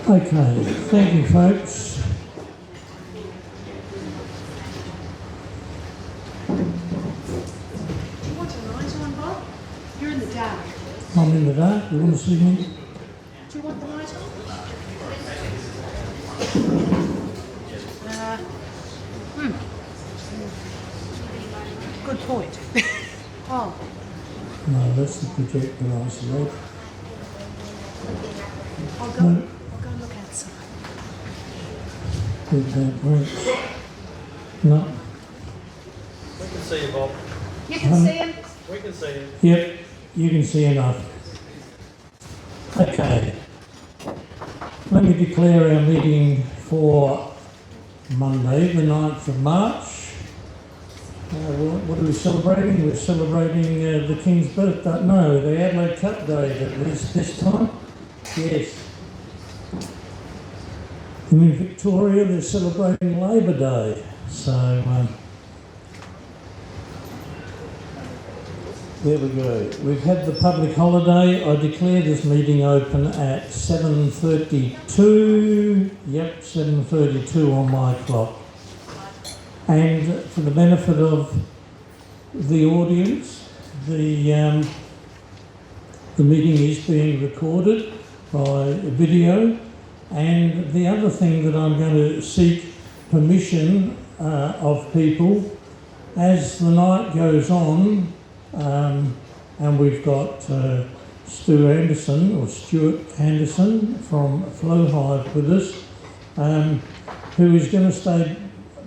Okay, thank you folks. Do you want a light on, Bob? You're in the dark. I'm in the dark, you want to see me? Do you want the light on? Good point. Oh, No, that's the projector I select. I'll go and look outside. With that works. No. We can see you, Bob. You can see him. We can see you. Yep, you can see enough. Okay. Let me declare our meeting for Monday, the 9th of March. What are we celebrating? We're celebrating the King's birthday. No, the Adelaide Cup Day at least this time. Yes. And in Victoria, they're celebrating Labor Day. So, there we go. We've had the public holiday. I declare this meeting open at 7:32. Yep, 7:32 on my clock. And for the benefit of the audience, the meeting is being recorded by video. And the other thing that I'm going to seek permission of people, as the night goes on, and we've got Stuart Anderson from Flowhive with us, who is going to stay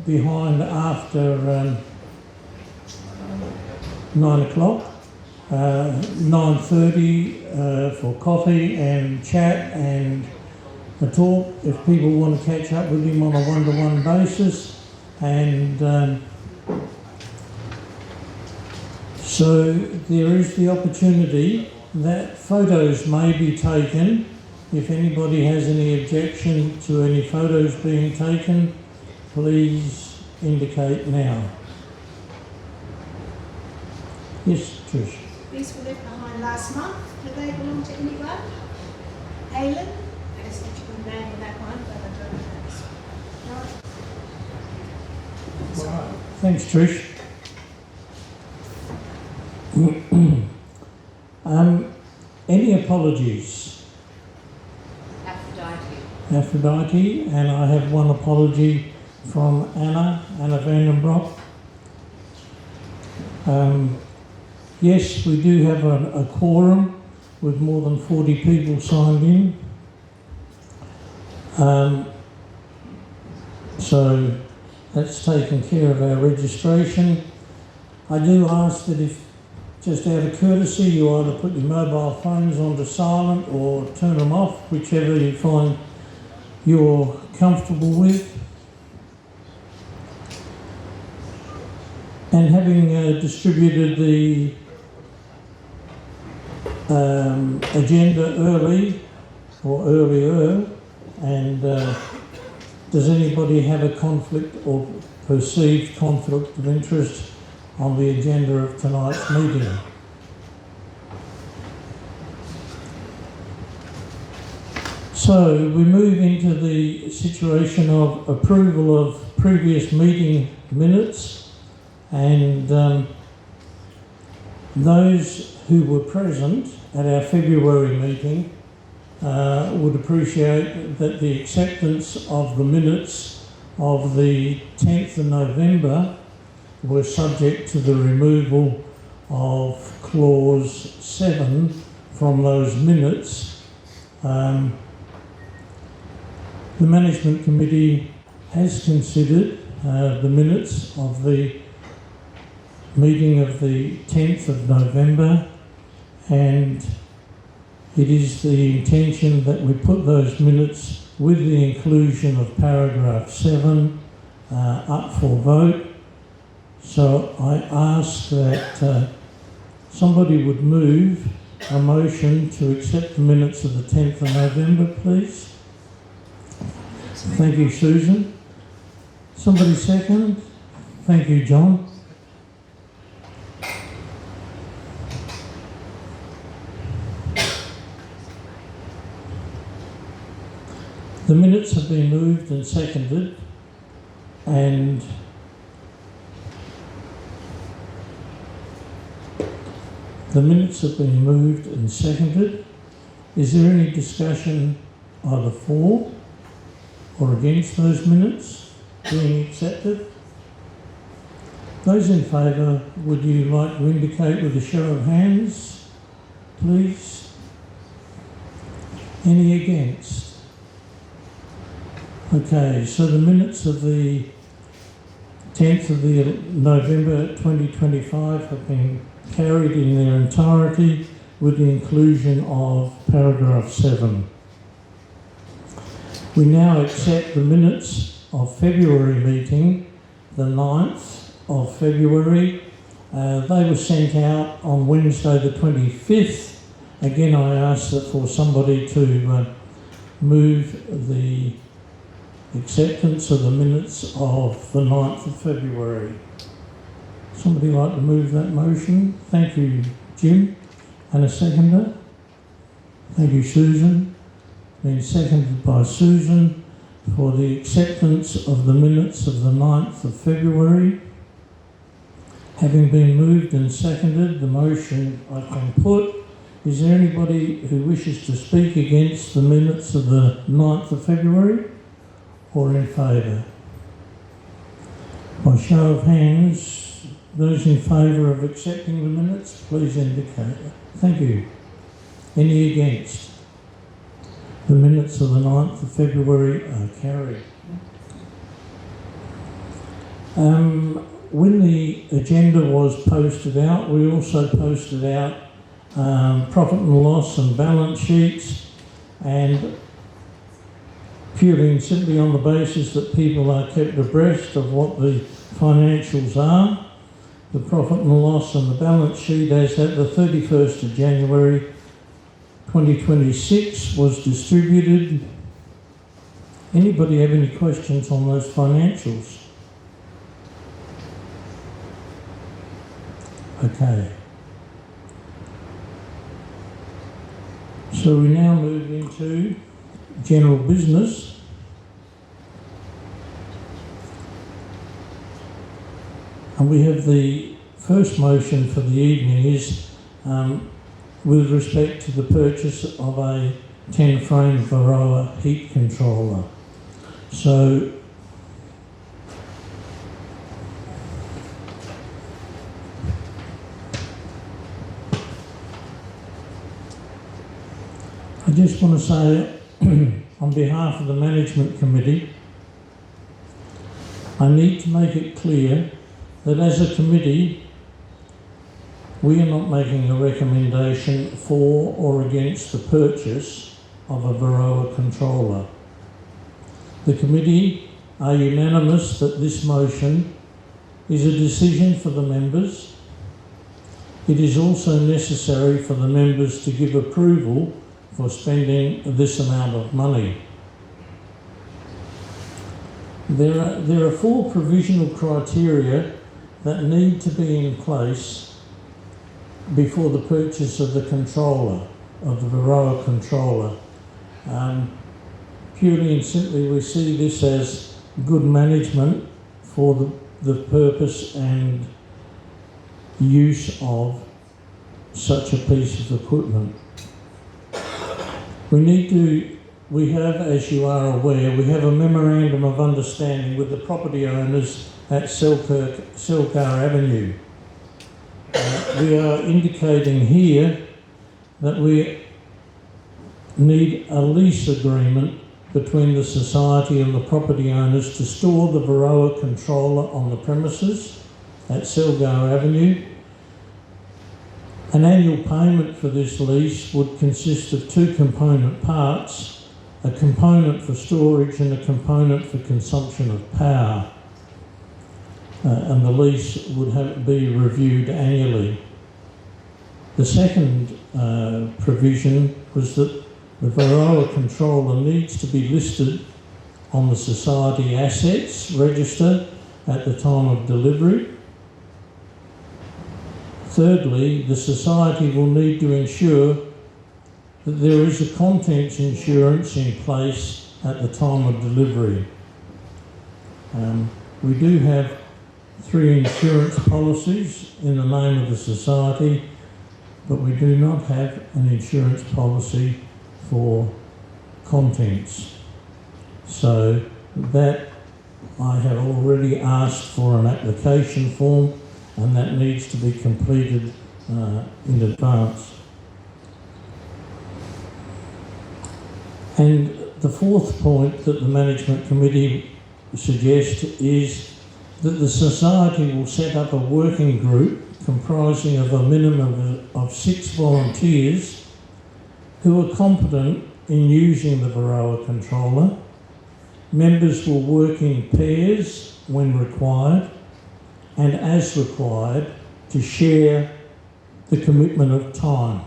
behind after 9 o'clock, 9:30 for coffee and chat and a talk if people want to catch up with him on a one-to-one basis. And so there is the opportunity that photos may be taken. If anybody has any objection to any photos being taken, please indicate now. Yes, Trish. These were left behind last month. Do they belong to anyone? Aileen? I guess I should name that one, but I don't know. No. Right. Thanks, Trish. Any apologies? Aphrodite, and I have one apology from Anna Vandenbroek. Yes, we do have a quorum with more than 40 people signed in. So that's taken care of our registration. I do ask that if, just out of courtesy, you either put your mobile phones onto silent or turn them off, whichever you find you're comfortable with. And having distributed the agenda early or earlier, and does anybody have a conflict or perceived conflict of interest on the agenda of tonight's meeting? So we move into the situation of approval of previous meeting minutes, and those who were present at our February meeting would appreciate that the acceptance of the minutes of the 10th of November were subject to the removal of clause 7 from those minutes. The Management Committee has considered the minutes of the meeting of the 10th of November, and it is the intention that we put those minutes with the inclusion of paragraph 7 up for vote. So I ask that somebody would move a motion to accept the minutes of the 10th of November, please. Thank you, Susan. Somebody second? Thank you, John. The minutes have been moved and seconded, and the minutes have been moved and seconded. Is there any discussion either for or against those minutes being accepted? Those in favour, would you like to indicate with a show of hands, please? Any against? Okay, so the minutes of the 10th of the November 2025 have been carried in their entirety with the inclusion of paragraph 7. We now accept the minutes of February meeting, the 9th of February. They were sent out on Wednesday the 25th. Again, I ask that for somebody to move the acceptance of the minutes of the 9th of February. Somebody like to move that motion? Thank you, Jim. And a seconder? Thank you, Susan. Been seconded by Susan for the acceptance of the minutes of the 9th of February. Having been moved and seconded, the motion I can put. Is there anybody who wishes to speak against the minutes of the 9th of February or in favour? By show of hands, those in favour of accepting the minutes, please indicate. Thank you. Any against? The minutes of the 9th of February are carried. When the agenda was posted out, we also posted out profit and loss and balance sheets, and purely and simply on the basis that people are kept abreast of what the financials are. The profit and loss and the balance sheet as at the 31st of January 2026 was distributed. Anybody have any questions on those financials? Okay. So we now move into general business. And we have the first motion for the evening is with respect to the purchase of a 10-frame Varroa heat controller. So I just want to say on behalf of the management committee, I need to make it clear that as a committee, we are not making a recommendation for or against the purchase of a Varroa controller. The committee are unanimous that this motion is a decision for the members. It is also necessary for the members to give approval for spending this amount of money. There are 4 provisional criteria that need to be in place before the purchase of the controller, of the Varroa controller. Purely and simply, we see this as good management for the purpose and use of such a piece of equipment. We have, as you are aware, we have a memorandum of understanding with the property owners at Selkar Avenue. We are indicating here that we need a lease agreement between the society and the property owners to store the Varroa controller on the premises at Selkar Avenue. An annual payment for this lease would consist of 2 component parts, a component for storage and a component for consumption of power. And the lease would be reviewed annually. The second provision was that the Varroa controller needs to be listed on the society assets register at the time of delivery. Thirdly, the society will need to ensure that there is a contents insurance in place at the time of delivery. We do have 3 insurance policies in the name of the society, but we do not have an insurance policy for contents. So that I have already asked for an application form, and that needs to be completed in advance. And the 4th point that the Management Committee suggests is that the Society will set up a working group comprising of a minimum of 6 volunteers who are competent in using the Varroa controller. Members will work in pairs when required, and as required, to share the commitment of time.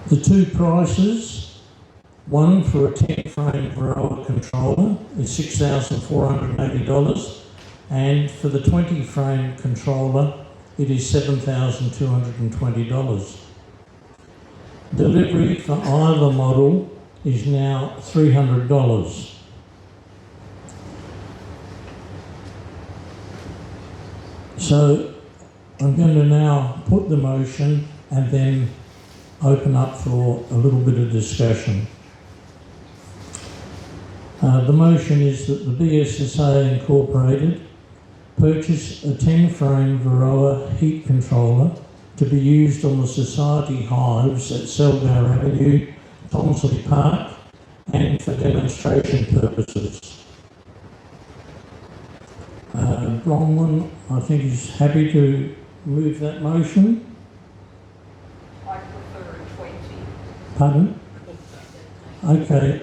The 2 prices, one for a 10-frame Varroa controller is $6,480, and for the 20-frame controller it is $7,220. Delivery for either model is now $300. So I'm going to now put the motion and then open up for a little bit of discussion. The motion is that the BSSA Incorporated purchase a 10-frame Varroa heat controller to be used on the Society hives at Selgar Avenue, Tonsley Park, and for demonstration purposes. Bronwyn, I think, is happy to move that motion. I prefer a 20. Pardon? Okay.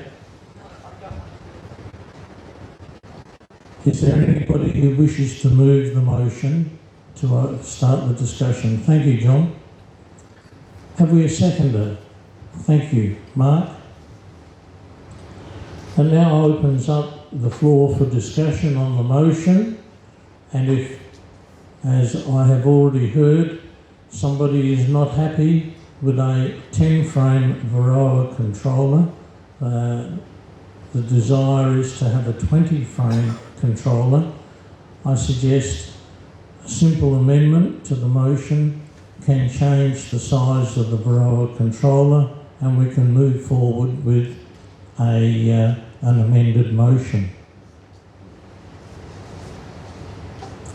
Is there anybody who wishes to move the motion to start the discussion? Thank you, John. Have we a seconder? Thank you, Mark. And now opens up the floor for discussion on the motion, and if, as I have already heard, somebody is not happy with a 10-frame Varroa controller, the desire is to have a 20-frame controller, I suggest a simple amendment to the motion can change the size of the Varroa controller, and we can move forward with an amended motion.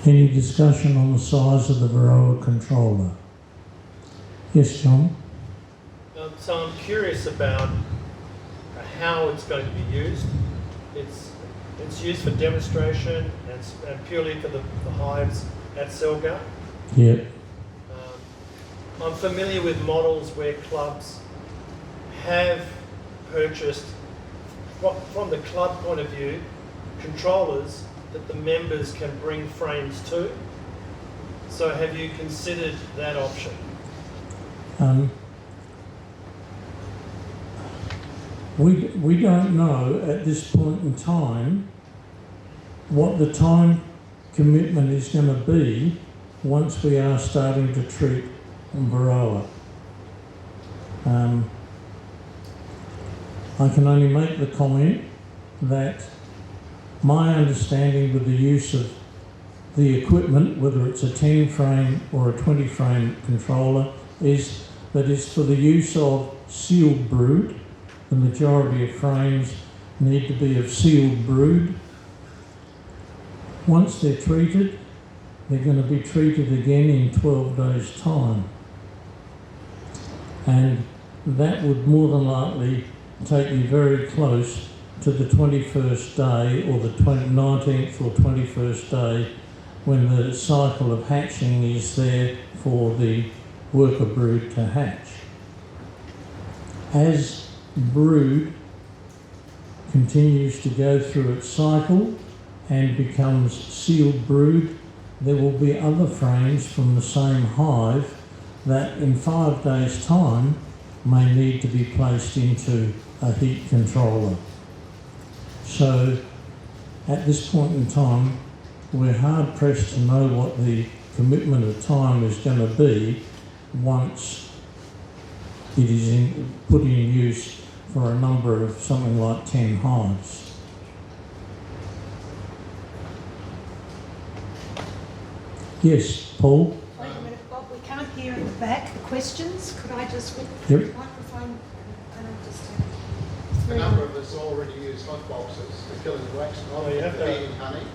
Any discussion on the size of the Varroa controller? Yes, John? So I'm curious about how it's going to be used. It's used for demonstration and purely for the hives at Selgar. Yeah. I'm familiar with models where clubs have purchased, from the club point of view, controllers that the members can bring frames to. So have you considered that option? We don't know at this point in time what the time commitment is going to be once we are starting to treat Varroa. I can only make the comment that my understanding with the use of the equipment, whether it's a 10-frame or a 20-frame controller, is that it's for the use of sealed brood. The majority of frames need to be of sealed brood. Once they're treated, they're going to be treated again in 12 days' time. And that would more than likely take you very close to the 21st day or the 19th or 21st day when the cycle of hatching is there for the worker brood to hatch. As brood continues to go through its cycle and becomes sealed brood, there will be other frames from the same hive that in 5 days' time may need to be placed into a heat controller. So at this point in time, we're hard pressed to know what the commitment of time is going to be once it is put in use for a number of something like 10 hives. Yes, Paul? Wait a minute, Bob, we can't hear in the back the questions. Could I just whip Yep. the microphone and I'll just... A number of us already use hot boxes for killing wax moth, Oh, you have for to- eating honey.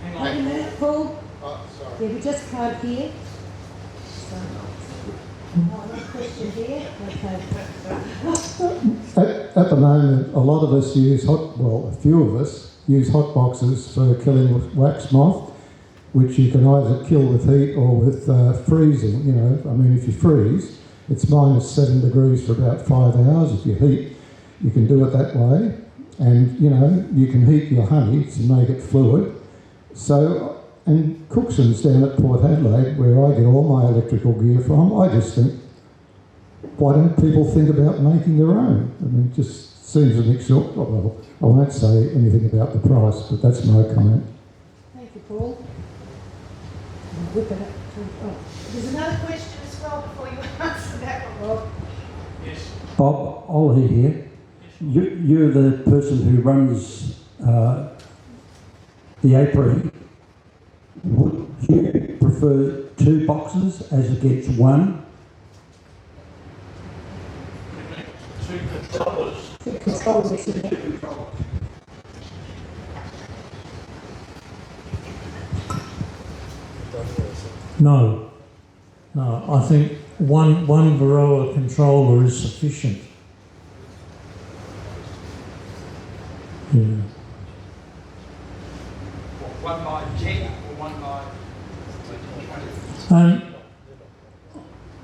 Hang Wait a minute, Paul. Oh, sorry. Yeah, we just can't hear. So, oh, no question here. Okay. At the moment, a lot of us use a few of us use hot boxes for killing wax moth, which you can either kill with heat or with freezing. You know, I mean, if you freeze, it's -7 degrees for about 5 hours. If you heat, you can do it that way, and you know, you can heat your honey to make it fluid. So, and Cookson's down at Port Adelaide, where I get all my electrical gear from. I just think, why don't people think about making their own? I mean, it just seems an exorbitant. Well, I won't say anything about the price, but that's my comment. Thank you, Paul. Whip it up. Oh, there's another question as well before you answer that one, Rob. Yes. Bob, Ollie here. You're the person who runs the apiary. Would you prefer 2 boxes as against 1? Two controllers. No. No, I think one Varroa controller is sufficient. Yeah. One by 10 or one by 20?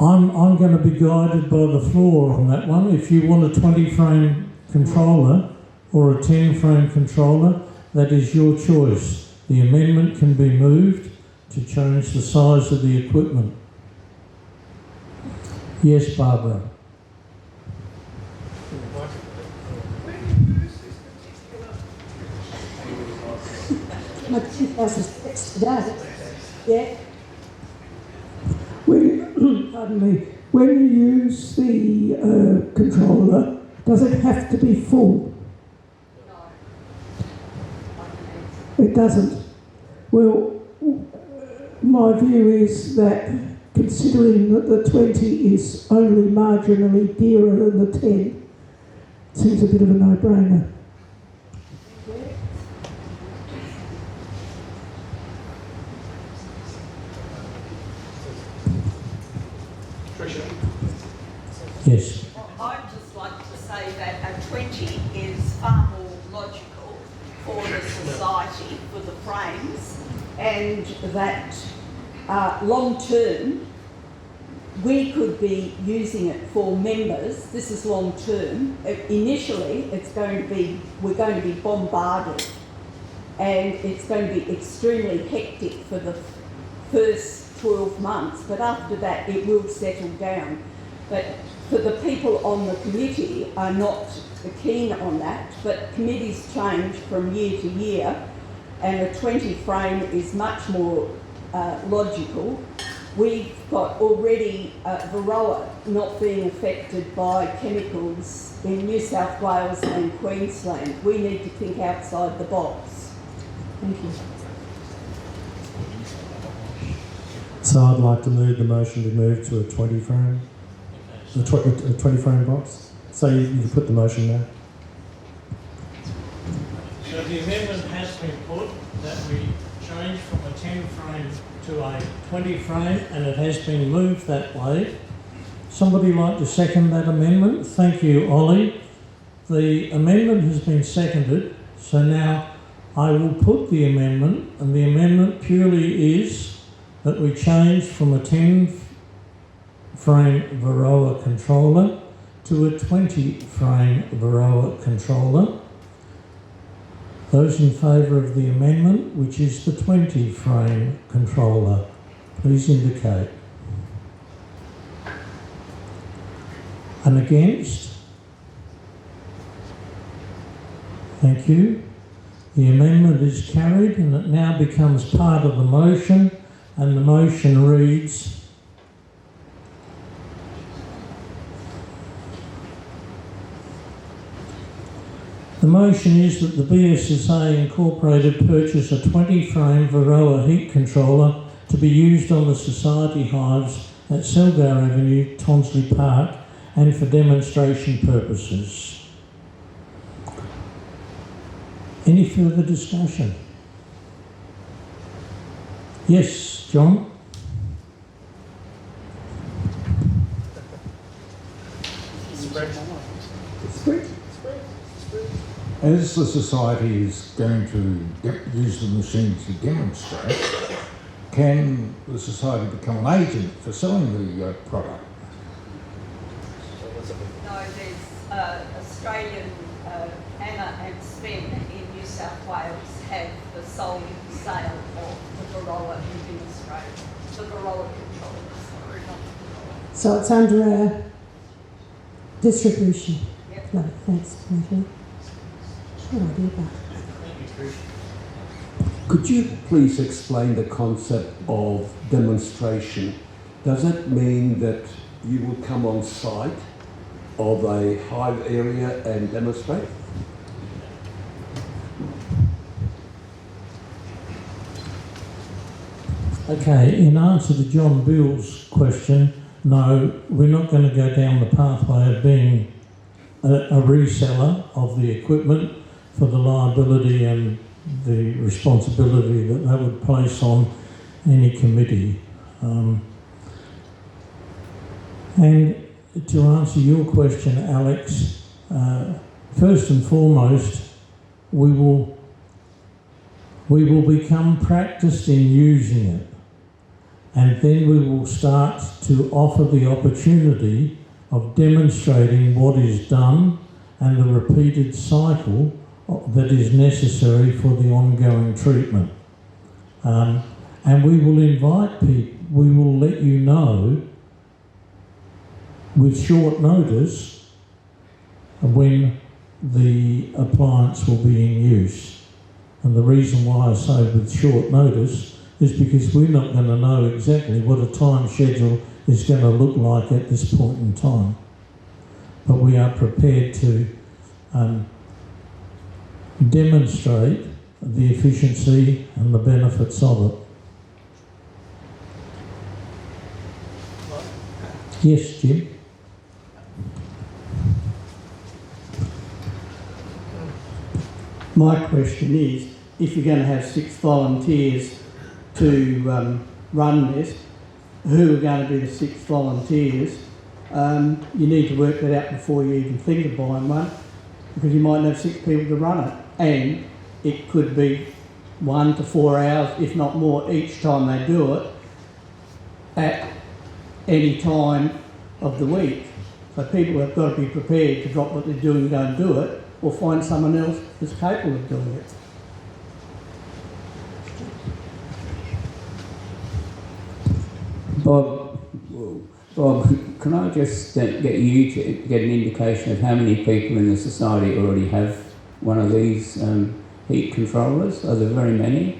And I'm going to be guided by the floor on that one. If you want a 20 frame controller or a 10 frame controller, that is your choice. The amendment can be moved to change the size of the equipment. Yes, Barbara. Yeah. Pardon me. When you use the controller, does it have to be full? No. It doesn't. Well, my view is that considering that the 20 is only marginally dearer than the 10, it seems a bit of a no-brainer. Yes. Well, I'd just like to say that a 20 is far more logical for the society, for the frames, and that long term we could be using it for members. This is long term. Initially, we're going to be bombarded, and it's going to be extremely hectic for the first 12 months, but after that it will settle down. But for the people on the committee are not keen on that, but committees change from year to year, and a 20 frame is much more logical. We've got already Varroa not being affected by chemicals in New South Wales and Queensland. We need to think outside the box. Thank you. So I'd like to move the motion to move to a 20 frame, a 20 frame box. So you can put the motion there. So the amendment has been put that we change from a 10 frame to a 20 frame, and it has been moved that way. Somebody like to second that amendment? Thank you, Ollie. The amendment has been seconded, so now I will put the amendment, and the amendment purely is that we change from a 10 frame Varroa controller to a 20 frame Varroa controller. Those in favour of the amendment, which is the 20 frame controller, please indicate. And against? Thank you. The amendment is carried, and it now becomes part of the motion, and the motion reads: The motion is that the BSSA Incorporated purchase a 20-frame Varroa heat controller to be used on the society hives at Selgar Avenue, Tonsley Park, and for demonstration purposes. Any further discussion? Yes, John? As the society is going to use the machine to demonstrate, can the society become an agent for selling the product? No, there's Australian Anna and Sven in New South Wales have the sole sale of the Varroa demonstrator, the Varroa controllers, sorry, not the Varroa. So it's under our distribution. Yep. No, thanks, Commissioner. Good idea, Could you please explain the concept of demonstration? Does it mean that you will come on site of a hive area and demonstrate? Okay, in answer to John Bill's question, no, we're not going to go down the pathway of being a reseller of the equipment for the liability and the responsibility that that would place on any committee. And to answer your question, Alex, first and foremost, we will become practiced in using it, and then we will start to offer the opportunity of demonstrating what is done and the repeated cycle that is necessary for the ongoing treatment. And we will invite people, we will let you know with short notice when the appliance will be in use. And the reason why I say with short notice is because we're not going to know exactly what a time schedule is going to look like at this point in time. But we are prepared to demonstrate the efficiency and the benefits of it. Yes, Jim? My question is, if you're going to have 6 volunteers to run this, who are going to be the 6 volunteers? You need to work that out before you even think of buying one, because you might have 6 people to run it, and it could be 1 to 4 hours, if not more, each time they do it at any time of the week. So people have got to be prepared to drop what they're doing and go and do it, or find someone else that's capable of doing it. Bob, can I just get you to get an indication of how many people in the society already have one of these heat controllers? Are there very many?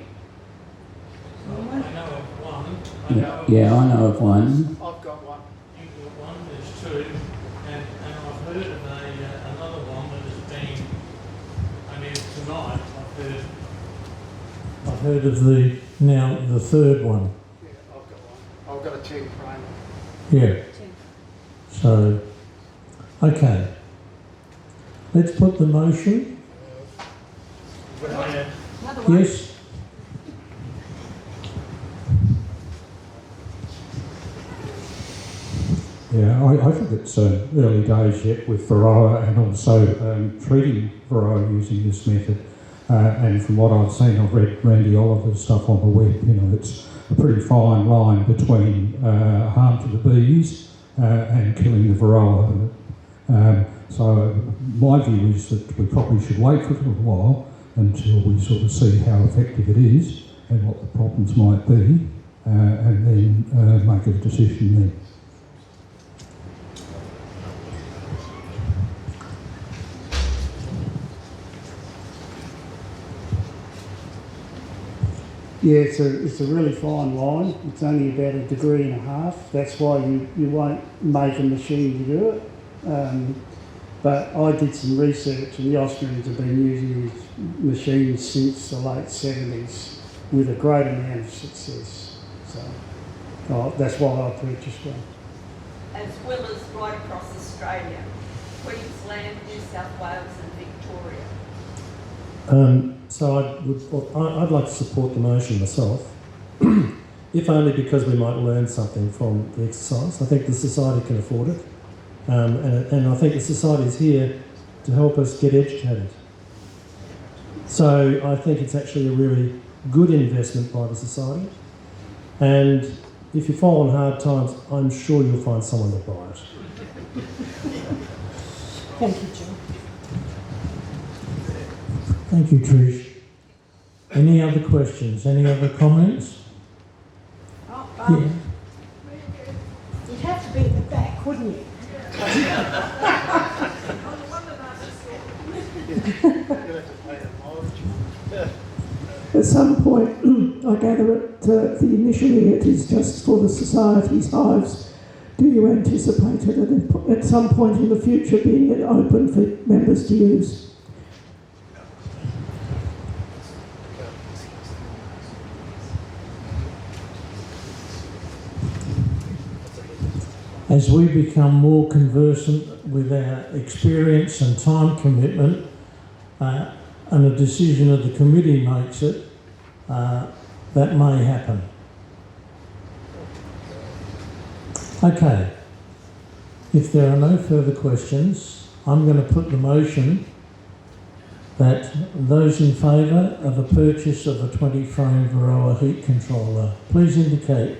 I know of one. I know of one. I've got one. You've got one, there's 2, and I've heard of another one that has been, I mean tonight I've heard of the third one. Yeah, I've got one. I've got a 10 frame. Yeah. So, okay. Let's put the motion. Another one. Yes. Yeah, I think it's early days yet with Varroa, and also treating Varroa using this method. And from what I've seen, I've read Randy Oliver's stuff on the web, it's a pretty fine line between harm to the bees and killing the Varroa. So my view is that we probably should wait for a little while until we sort of see how effective it is and what the problems might be, and then make a decision then. Yeah, it's a really fine line. It's only about 1.5 degrees. That's why you won't make a machine to do it. But I did some research, and the Austrians have been using these machines since the late 70s with a great amount of success. So that's why I purchased one. As well as right across Australia, Queensland, New South Wales and Victoria. So I'd like to support the motion myself, if only because we might learn something from the exercise. I think the society can afford it, and I think the society is here to help us get educated. So I think it's actually a really good investment by the society, and if you fall on hard times, I'm sure you'll find someone to buy it. Thank you, John. Thank you, Trish. Any other questions? Any other comments? Yeah. You'd have to be at the back, wouldn't you? At some point, I gather initially it is just for the society's hives. Do you anticipate it at some point in the future being open for members to use? As we become more conversant with our experience and time commitment, and a decision of the committee makes it, that may happen. Okay. If there are no further questions, I'm going to put the motion that those in favour of a purchase of a 20-frame Varroa heat controller, please indicate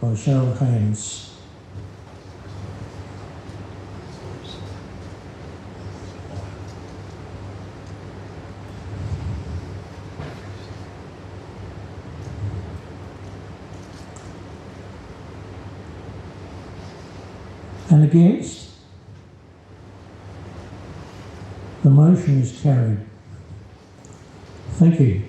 by show of hands. And against? The motion is carried. Thank you.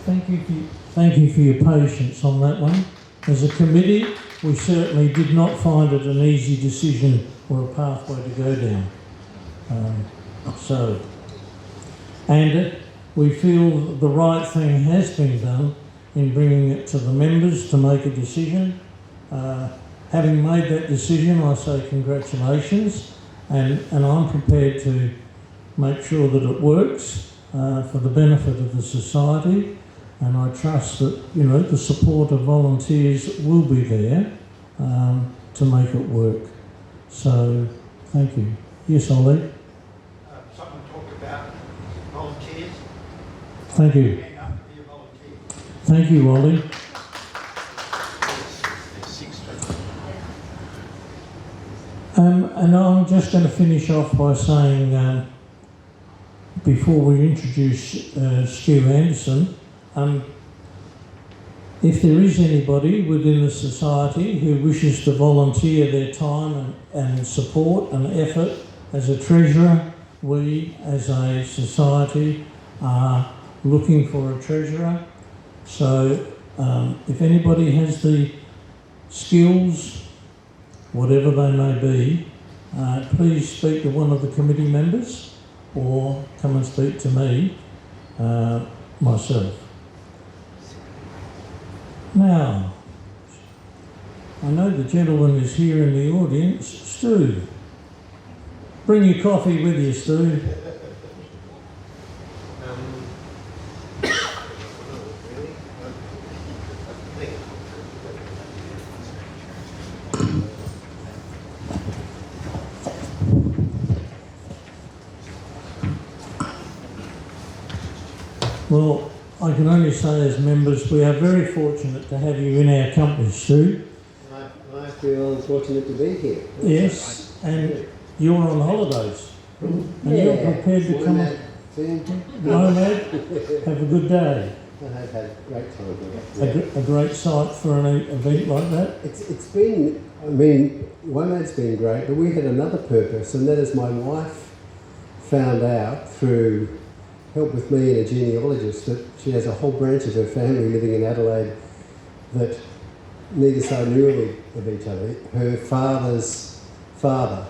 Thank you for your patience on that one. As a committee, we certainly did not find it an easy decision or a pathway to go down. And we feel the right thing has been done in bringing it to the members to make a decision. Having made that decision, I say congratulations, and I'm prepared to make sure that it works for the benefit of the society, and I trust that, you know, the support of volunteers will be there to make it work. So, thank you. Yes, Ollie? Someone talked about volunteers. Thank you. Thank you, Ollie. And I'm just going to finish off by saying, before we introduce Stu Anderson, if there is anybody within the society who wishes to volunteer their time and support and effort as a treasurer, we as a society are looking for a treasurer. So if anybody has the skills, whatever they may be, please speak to one of the committee members or come and speak to me, myself. Now, I know the gentleman is here in the audience. Stu, bring your coffee with you, Stu. Well, I can only say as members, we are very fortunate to have you in our company, Stu. I feel fortunate to be here. Yes, and you're on holidays. And you're prepared to come and nomad, have a good day. I have had a great time. A great site for an event like that. It's been, I mean, Nomad's been great, but we had another purpose, and that is my wife found out through help with me and a genealogist that she has a whole branch of her family living in Adelaide that neither side knew of each other. Her father's father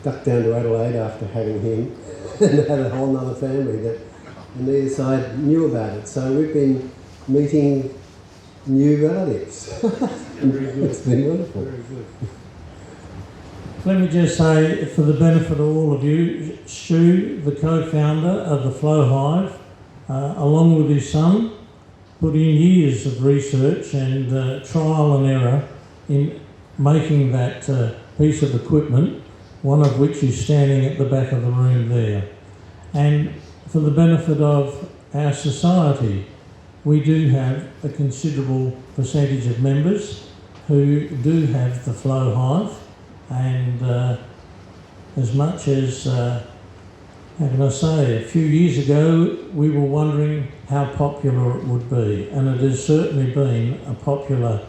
ducked down to Adelaide after having him and had a whole other family that neither side knew about it. So we've been meeting new relatives. It's been wonderful. Very good. Let me just say, for the benefit of all of you, Stu, the co-founder of the Flow Hive, along with his son, put in years of research and trial and error in making that piece of equipment, one of which is standing at the back of the room there. And for the benefit of our society, we do have a considerable percentage of members who do have the Flow Hive, and as much as, how can I say, a few years ago we were wondering how popular it would be, and it has certainly been a popular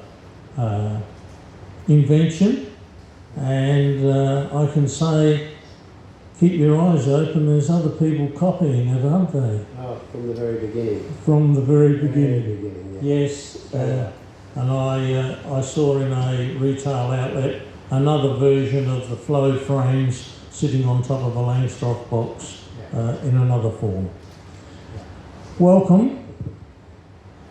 invention, and I can say, keep your eyes open, there's other people copying it, aren't they? Oh, from the very beginning. From the very beginning. Very beginning, yeah. Yes, and I saw in a retail outlet another version of the flow frames sitting on top of a Langstroth box in another form. Welcome.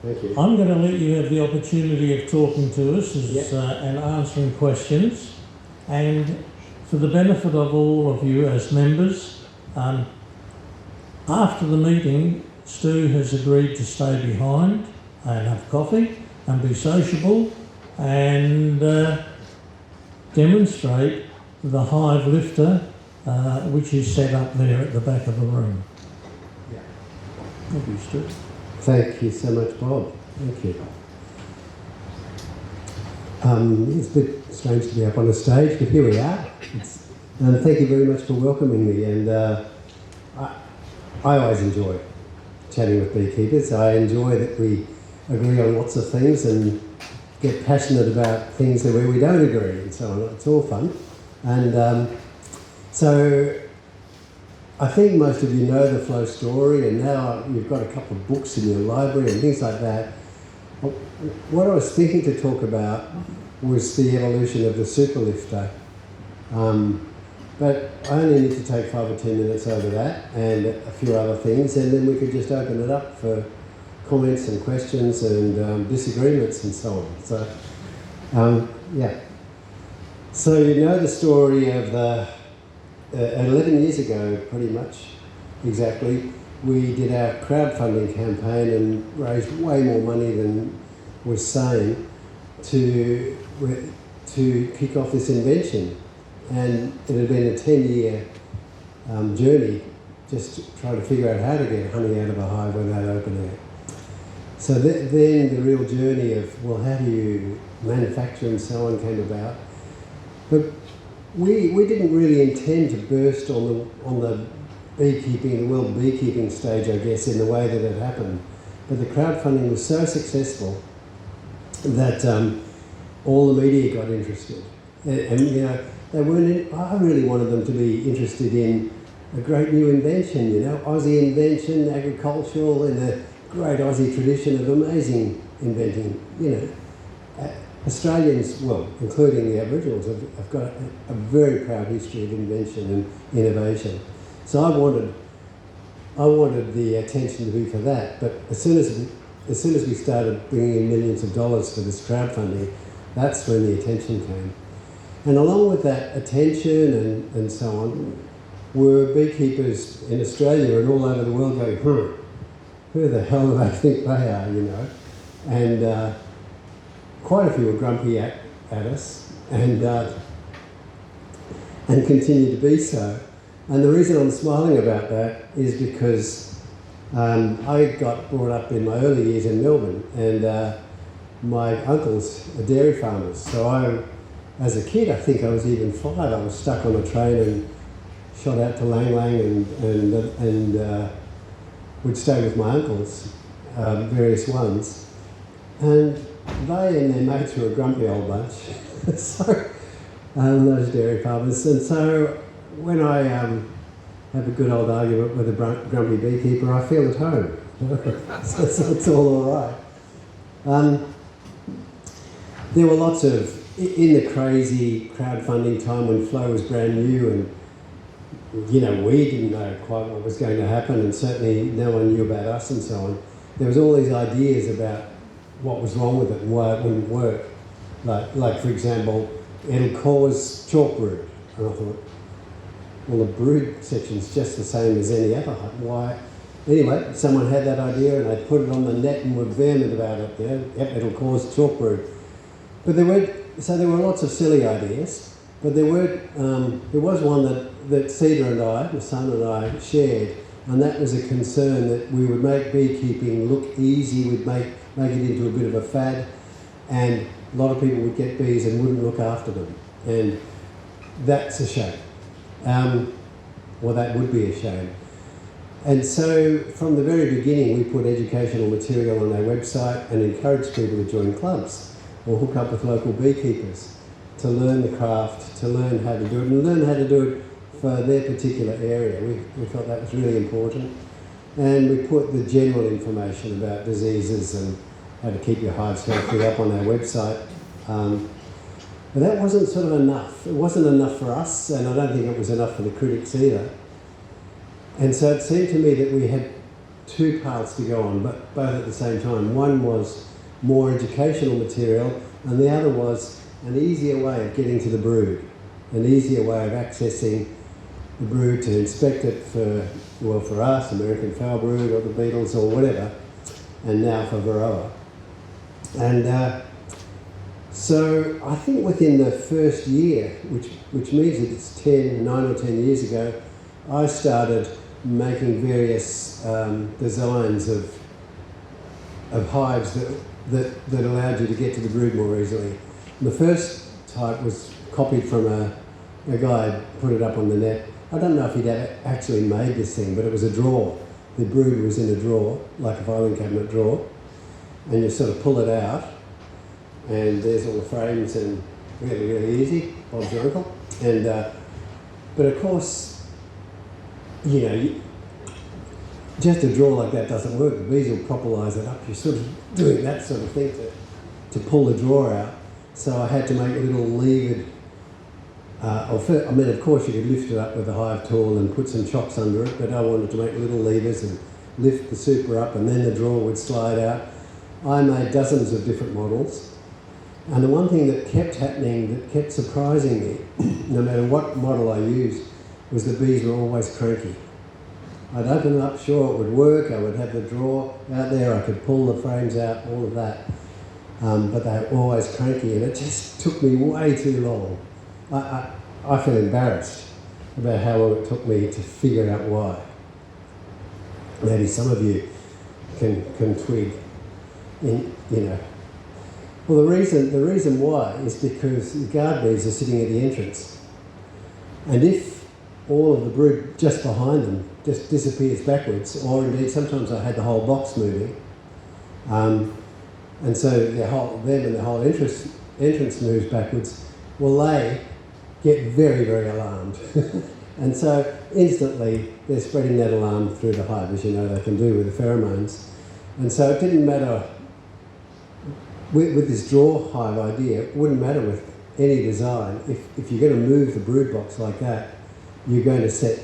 Thank you. I'm going to let you have the opportunity of talking to us and answering questions. And for the benefit of all of you as members, after the meeting, Stu has agreed to stay behind and have coffee and be sociable and demonstrate the hive lifter, which is set up there at the back of the room. Yeah. Thank you, Stu. Thank you so much, Bob. Thank you. It's a bit strange to be up on the stage, but here we are. And thank you very much for welcoming me. And I always enjoy chatting with beekeepers. I enjoy that we agree on lots of things and get passionate about things that where we don't agree and so on. It's all fun. And so I think most of you know the Flow story, and now you've got a couple of books in your library and things like that. What I was thinking to talk about was the evolution of the superlifter. But I only need to take 5 or 10 minutes over that and a few other things, and then we could just open it up for comments and questions and disagreements and so on. So, yeah. So you know the story of 11 years ago, pretty much, exactly, we did our crowdfunding campaign and raised way more money than was sane to kick off this invention. And it had been a 10-year journey just trying to figure out how to get honey out of a hive without open air. So then the real journey of, well, how do you manufacture and so on came about. But we didn't really intend to burst on the beekeeping, the world beekeeping stage, I guess, in the way that it happened. But the crowdfunding was so successful that all the media got interested. And you know, they weren't. I really wanted them to be interested in a great new invention. You know, Aussie invention, agricultural, in the great Aussie tradition of amazing inventing. You know, Australians, well, including the Aboriginals, have got a very proud history of invention and innovation. So I wanted the attention to be for that. But as soon as we started bringing in millions of dollars for this crowdfunding, that's when the attention came. And along with that attention and so on, were beekeepers in Australia and all over the world going, who the hell do they think they are, you know? And quite a few were grumpy at us and continue to be so. And the reason I'm smiling about that is because I got brought up in my early years in Melbourne, and my uncles are dairy farmers. So as a kid, I think I was even 5, I was stuck on a train and shot out to Lang Lang and would stay with my uncles, various ones. And they and their mates were a grumpy old bunch, so those dairy farmers. And so when I have a good old argument with a grumpy beekeeper, I feel at home. So it's all right. there were lots of, in the crazy crowdfunding time when Flow was brand new and, you know, we didn't know quite what was going to happen and certainly no one knew about us and so on. There was all these ideas about what was wrong with it and why it wouldn't work. Like for example, it'll cause chalk brood. And I thought, well, the brood section's just the same as any other hut. Why? Anyway, someone had that idea and they put it on the net and were vehement about it. Yeah, yep, it'll cause chalk brood. But there were lots of silly ideas. But there was one that Cedar and I, the son and I, shared, and that was a concern that we would make beekeeping look easy, we'd make it into a bit of a fad, and a lot of people would get bees and wouldn't look after them. And that's a shame. Well, that would be a shame. And so from the very beginning, we put educational material on our website and encouraged people to join clubs or hook up with local beekeepers to learn the craft, to learn how to do it, and learn how to do it for their particular area. We thought that was really important. And we put the general information about diseases and how to keep your hives healthy up on our website. But that wasn't sort of enough. It wasn't enough for us, and I don't think it was enough for the critics either. And so it seemed to me that we had two paths to go on, but both at the same time. One was more educational material, and the other was an easier way of getting to the brood, an easier way of accessing the brood to inspect it for us, American foul brood or the beetles or whatever, and now for Varroa. And so I think within the first year, which means that it's 9 or 10 years ago, I started making various designs of hives that allowed you to get to the brood more easily. The first type was copied from a guy, put it up on the net. I don't know if he'd actually made this thing, but it was a drawer. The brood was in a drawer, like a filing cabinet drawer, and you sort of pull it out, and there's all the frames, and really, really easy, Bob's your uncle. And but of course, you know, just a drawer like that doesn't work. The bees will propolise it up. You're sort of doing that sort of thing to pull the drawer out. So I had to make a little levered, of course you could lift it up with a hive tool and put some chocks under it, but I wanted to make little levers and lift the super up and then the drawer would slide out. I made dozens of different models. And the one thing that kept happening, that kept surprising me, no matter what model I used, was the bees were always cranky. I'd open them up, sure it would work, I would have the drawer out there, I could pull the frames out, all of that. But they were always cranky and it just took me way too long. I feel embarrassed about how long it took me to figure out why. Maybe some of you can twig, you know. Well, the reason why is because the guard bees are sitting at the entrance. And if all of the brood just behind them just disappears backwards, or indeed sometimes I had the whole box moving, and so the whole entrance moves backwards, well, they get very, very alarmed. And so instantly they're spreading that alarm through the hive, as you know they can do with the pheromones. And so it didn't matter, with this drawer hive idea, it wouldn't matter with any design. If you're going to move the brood box like that, you're going to set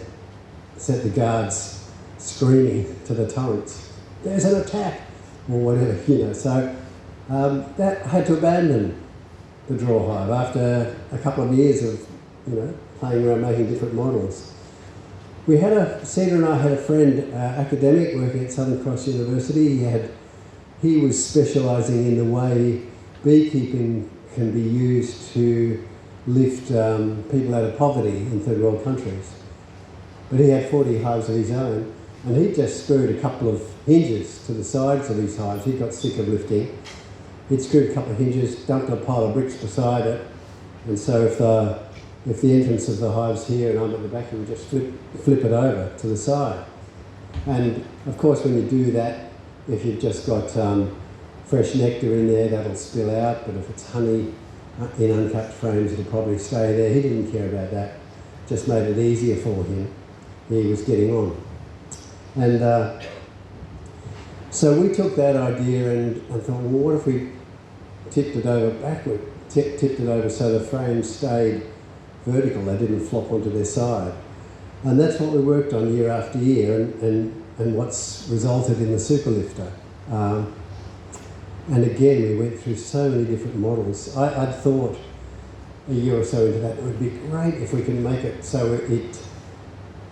the guards screaming to the turrets, there's an attack, or whatever, you know. So that had to abandon the drawer hive after a couple of years of, you know, playing around making different models. Cedar and I had a friend, academic, working at Southern Cross University. He was specialising in the way beekeeping can be used to lift people out of poverty in third world countries. But he had 40 hives of his own, and he just screwed a couple of hinges to the sides of his hives. He got sick of lifting. He'd screwed a couple of hinges, dumped a pile of bricks beside it, and so if the entrance of the hive's here and I'm at the back, he would just flip it over to the side. And of course, when you do that, if you've just got fresh nectar in there, that'll spill out, but if it's honey in uncut frames, it'll probably stay there. He didn't care about that, just made it easier for him. He was getting on. And so we took that idea and thought, well, what if we tipped it over backward, tipped it over so the frames stayed vertical, they didn't flop onto their side. And that's what we worked on year after year, and what's resulted in the superlifter. And again, we went through so many different models. I'd thought a year or so into that it would be great if we can make it so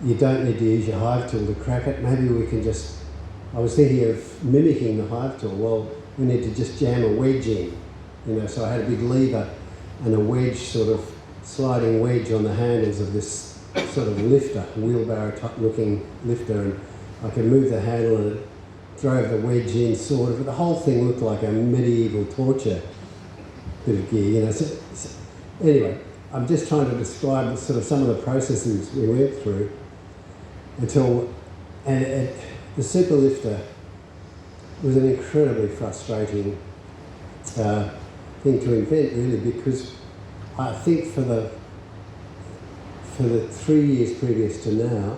you don't need to use your hive tool to crack it. Maybe we can just, I was thinking of mimicking the hive tool. Well, we need to just jam a wedge in, so I had a big lever and a wedge, sort of sliding wedge on the handles of this sort of lifter, wheelbarrow type looking lifter, and I could move the handle and it drove the wedge in sort of, but the whole thing looked like a medieval torture bit of gear, So anyway, I'm just trying to describe sort of some of the processes we went through and the superlifter was an incredibly frustrating thing to invent, really, because I think for the 3 years previous to now,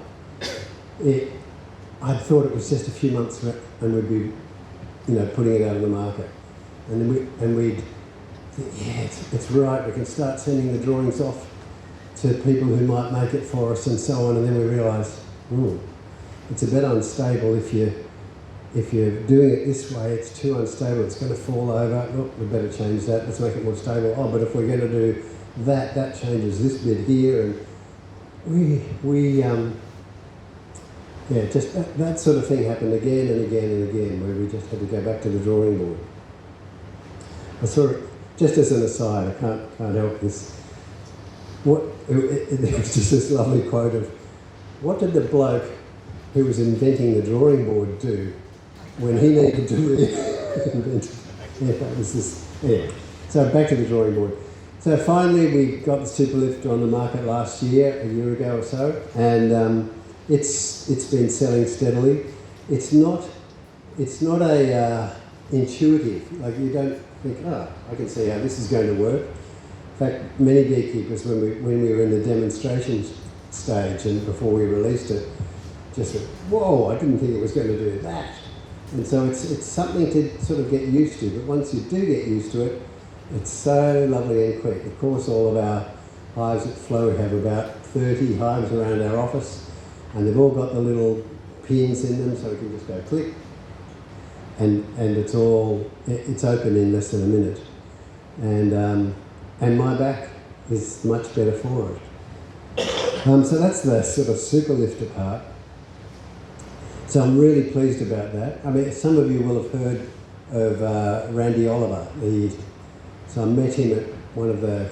I thought it was just a few months and we'd be, putting it out on the market, and we'd think, yeah, it's right. We can start sending the drawings off to people who might make it for us and so on, and then we realised, it's a bit unstable if you're doing it this way. It's too unstable. It's going to fall over. Look, we better change that. Let's make it more stable. Oh, but if we're going to do that changes this bit here, and just that sort of thing happened again and again and again, where we just had to go back to the drawing board. I saw it, just as an aside, I can't help this. There was just this lovely quote of, what did the bloke who was inventing the drawing board do when he needed to reinvent? That was this. Yeah. So back to the drawing board. So finally we got the superlifter on the market last year, a year ago or so, and it's been selling steadily. It's not a intuitive, like you don't think, I can see how this is going to work. In fact, many beekeepers, when we were in the demonstration stage and before we released it, just went, whoa, I didn't think it was going to do that. And so it's something to sort of get used to, but once you do get used to it, it's so lovely and quick. Of course, all of our hives at Flow have about 30 hives around our office, and they've all got the little pins in them, so we can just go click, and it's open in less than a minute. And my back is much better for it. So that's the sort of superlifter part. So I'm really pleased about that. I mean, some of you will have heard of Randy Oliver. So I met him at one of the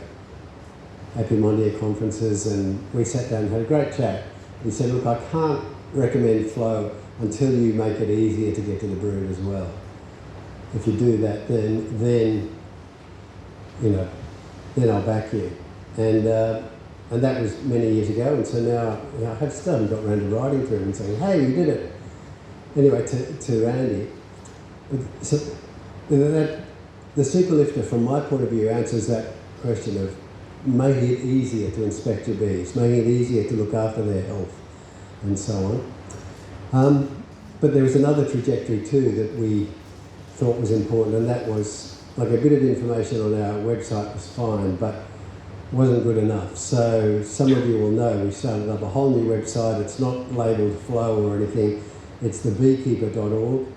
Apimondia conferences, and we sat down and had a great chat. He said, look, I can't recommend Flow until you make it easier to get to the brood as well. If you do that, then I'll back you. And that was many years ago, and so now I have still got around to writing to him and saying, hey, we did it. Anyway, to Randy. So the superlifter, from my point of view, answers that question of making it easier to inspect your bees, making it easier to look after their health, and so on. But there was another trajectory too that we thought was important, and that was, like, a bit of information on our website was fine, but wasn't good enough. So some of you will know we started up a whole new website. It's not labelled Flow or anything. It's thebeekeeper.org,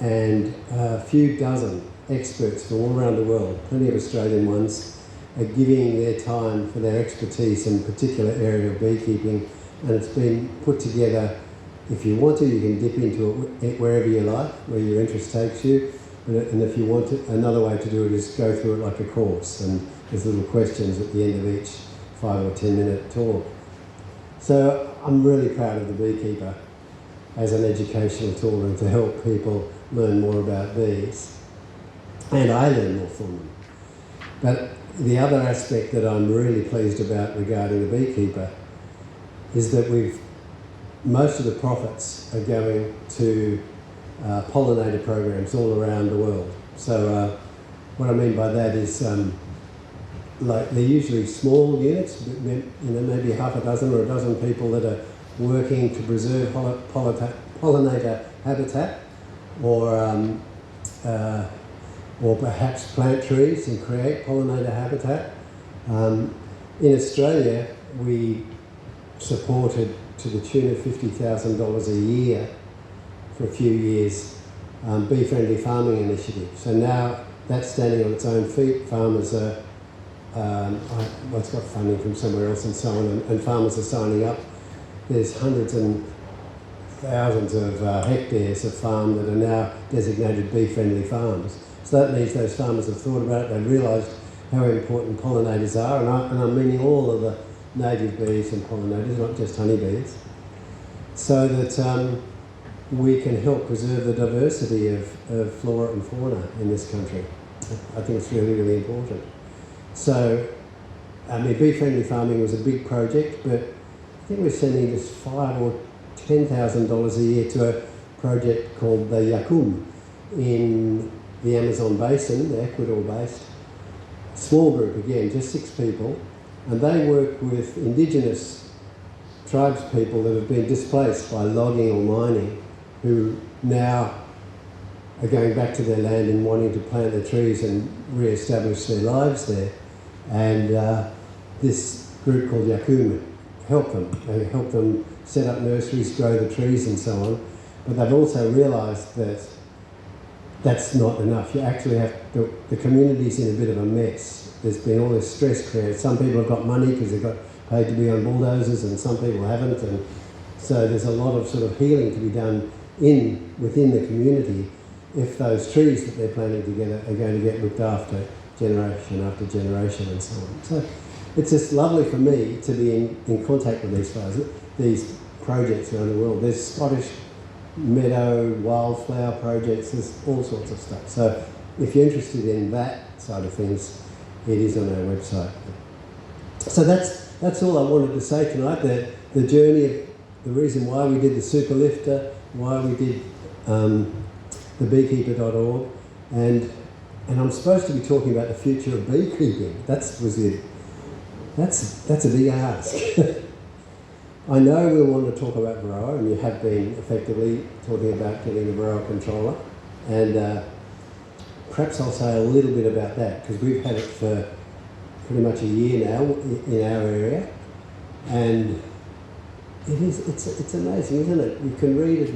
and a few dozen experts from all around the world, plenty of Australian ones, are giving their time for their expertise in a particular area of beekeeping, and it's been put together. If you want to, you can dip into it wherever you like, where your interest takes you, and if you want to, another way to do it is go through it like a course, and there's little questions at the end of each 5 or 10 minute talk. So I'm really proud of the Beekeeper as an educational tool and to help people learn more about bees. And I learn more from them. But the other aspect that I'm really pleased about regarding the Beekeeper is that most of the profits are going to pollinator programs all around the world. So what I mean by that is, like, they're usually small units, maybe half a dozen or a dozen people that are working to preserve pollinator habitat, or or perhaps plant trees and create pollinator habitat. In Australia, we supported to the tune of $50,000 a year for a few years bee-friendly farming initiative. So now that's standing on its own feet. Farmers are, it's got funding from somewhere else and so on, and farmers are signing up. There's hundreds and thousands of hectares of farm that are now designated bee-friendly farms. So that means those farmers have thought about it, they've realised how important pollinators are, and I'm meaning all of the native bees and pollinators, not just honeybees, so that we can help preserve the diversity of flora and fauna in this country. I think it's really, really important. So, I mean, bee-friendly farming was a big project, but I think we're sending just $5,000 or $10,000 a year to a project called the Yakum in the Amazon basin, the Ecuador-based. Small group again, just 6 people, and they work with indigenous tribes people that have been displaced by logging or mining, who now are going back to their land and wanting to plant their trees and re-establish their lives there. And this group called Yakum help them. They help them set up nurseries, grow the trees and so on. But they've also realised that that's not enough. You actually have to, the community's in a bit of a mess. There's been all this stress created. Some people have got money because they've got paid to be on bulldozers, and some people haven't. And so there's a lot of sort of healing to be done within the community if those trees that they're planting together are going to get looked after generation after generation and so on. So it's just lovely for me to be in contact with these projects around the world. There's Scottish meadow, wildflower projects, there's all sorts of stuff. So if you're interested in that side of things, it is on our website. So that's all I wanted to say tonight, the journey of the reason why we did the super lifter, why we did the beekeeper.org, and I'm supposed to be talking about the future of beekeeping. That's a big ask. I know we'll want to talk about Varroa, and you have been effectively talking about getting a Varroa controller, and perhaps I'll say a little bit about that, because we've had it for pretty much a year now in our area, and it's amazing, isn't it? You can read it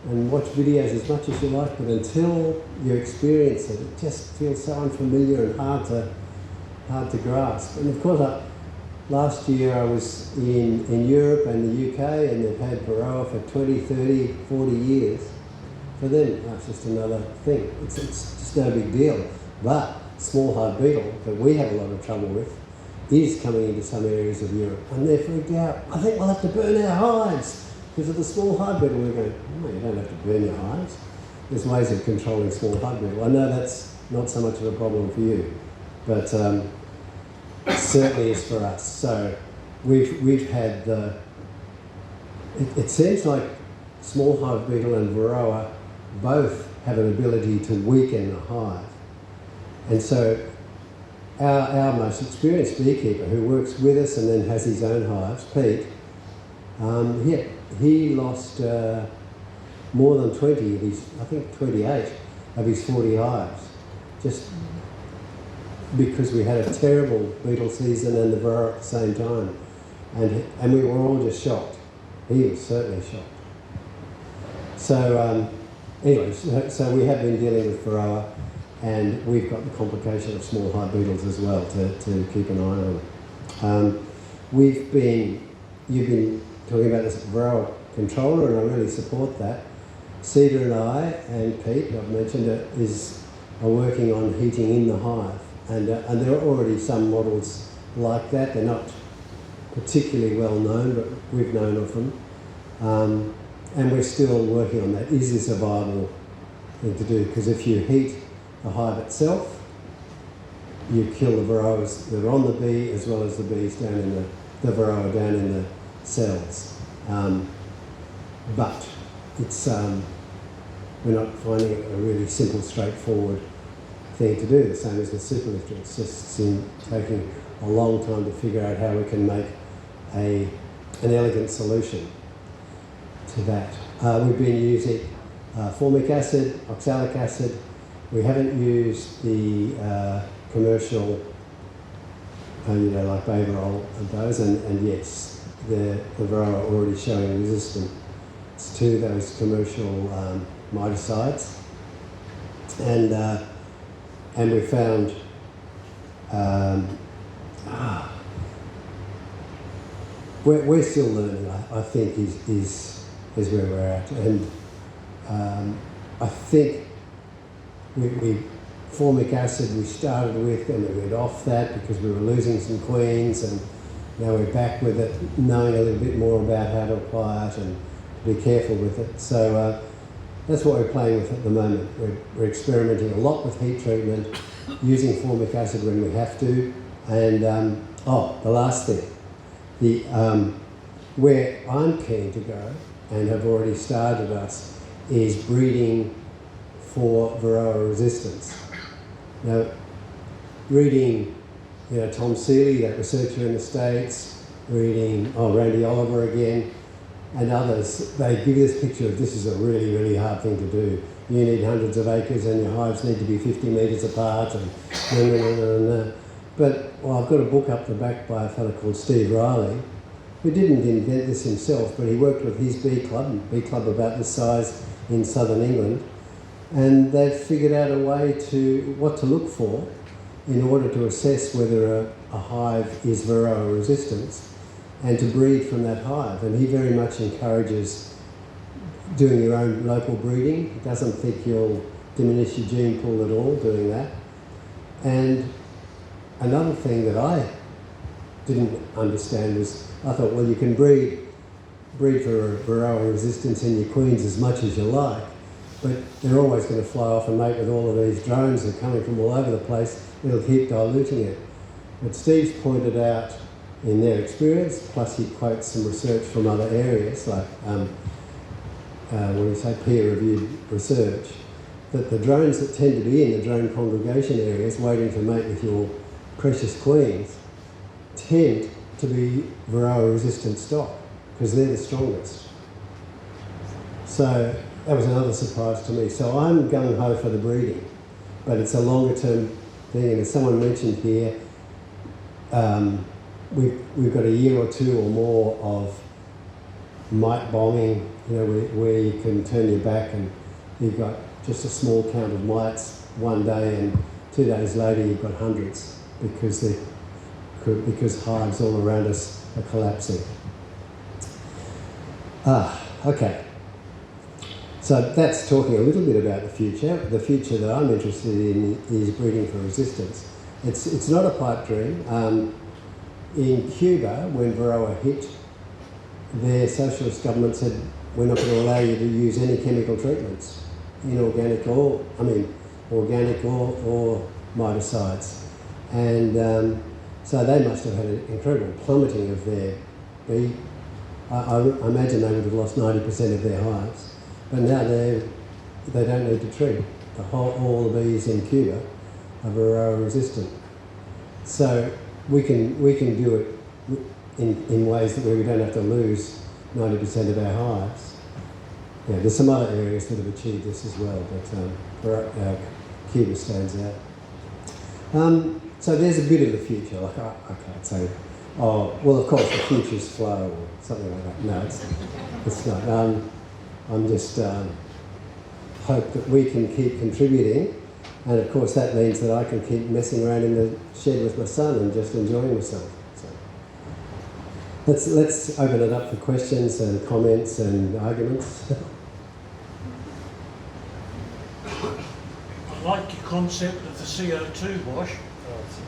and watch videos as much as you like, but until you experience it, it just feels so unfamiliar and hard to grasp. And of course, last year I was in Europe and the UK, and they've had Varroa for 20, 30, 40 years. For them, that's just another thing. It's just no big deal. But small hive beetle, that we have a lot of trouble with, is coming into some areas of Europe, and they're freaked out. I think we'll have to burn our hives because of the small hive beetle. We're going, no, you don't have to burn your hives. There's ways of controlling small hive beetle. I know that's not so much of a problem for you, but it certainly is for us. So we've had it seems like small hive beetle and Varroa both have an ability to weaken a hive. And so our most experienced beekeeper, who works with us and then has his own hives, Pete, he lost more than 20 of his, I think 28 of his 40 hives, just because we had a terrible beetle season and the Varroa at the same time. And we were all just shocked. He was certainly shocked. So anyway, so we have been dealing with Varroa, and we've got the complication of small hive beetles as well to keep an eye on. You've been talking about this Varroa controller, and I really support that. Cedar and I, and Pete, I've mentioned it, are working on heating in the hive, and there are already some models like that. They're not particularly well known, but we've known of them. And we're still working on that. Is this a viable thing to do? Because if you heat the hive itself, you kill the Varroas that are on the bee, as well as the bees down in the Varroa down in the cells. But it's we're not finding it a really simple, straightforward thing to do. The same as the super lifter. It's just taking a long time to figure out how we can make an elegant solution to that. We've been using formic acid, oxalic acid, We haven't used the commercial, like Baverol and those, and yes, the Varroa are already showing resistance to those commercial miticides, and we found we're still learning. I think is where we're at, and I think we formic acid we started with, and we went off that because we were losing some queens, and now we're back with it, knowing a little bit more about how to apply it and be careful with it. So that's what we're playing with at the moment. We're experimenting a lot with heat treatment, using formic acid when we have to, and the last thing, where I'm keen to go and have already started us is breeding for Varroa resistance. Now, reading, Tom Seeley, that researcher in the States, reading Randy Oliver again, and others, they give you this picture of this is a really, really hard thing to do. You need hundreds of acres and your hives need to be 50 metres apart and But I've got a book up the back by a fellow called Steve Riley, who didn't invent this himself, but he worked with his bee club about this size in southern England, and they've figured out a way to what to look for in order to assess whether a hive is Varroa resistant and to breed from that hive. And he very much encourages doing your own local breeding. He doesn't think you'll diminish your gene pool at all doing that. And another thing that I didn't understand was, I thought, well, you can breed for Varroa resistance in your queens as much as you like, but they're always going to fly off and mate with all of these drones that are coming from all over the place. It'll keep diluting it. But Steve's pointed out in their experience, plus he quotes some research from other areas, like peer-reviewed research, that the drones that tend to be in the drone congregation areas waiting to mate with your precious queens tend to be Varroa resistant stock because they're the strongest. So that was another surprise to me. So I'm gung-ho for the breeding, but it's a longer term thing, and as someone mentioned here, we've got a year or two or more of mite bombing, where you can turn your back and you've got just a small count of mites one day, and 2 days later you've got hundreds because hives all around us are collapsing. Okay. So that's talking a little bit about the future. The future that I'm interested in is breeding for resistance. It's not a pipe dream. In Cuba, when Varroa hit, their socialist government said, we're not going to allow you to use any chemical treatments, organic or miticides. And so they must have had an incredible plummeting of their bee. I imagine they would have lost 90% of their hives. But now they don't need to treat. All the bees in Cuba are Varroa resistant. So we can do it in ways that where we don't have to lose 90% of our hives. Yeah, there's some other areas that have achieved this as well, but Cuba stands out. So there's a bit of the future. Like I can't say, of course the future's flow or something like that. No, it's not. I'm just hope that we can keep contributing, and of course that means that I can keep messing around in the shed with my son and just enjoying myself. So let's open it up for questions and comments and arguments. I like your concept of the CO2 wash.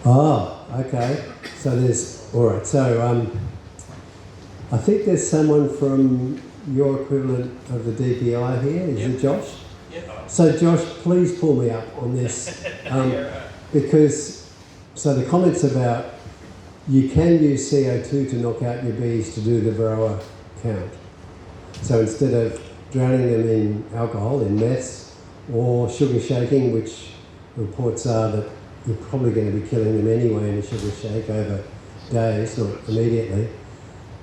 Okay. So I think there's someone from your equivalent of the DPI here. Is it Josh? Yep. So Josh, please pull me up on this. Because the comments about you can use CO2 to knock out your bees to do the Varroa count. So instead of drowning them in alcohol, in meths, or sugar shaking, which reports are that you're probably going to be killing them anyway in a sugar shake over days, not immediately,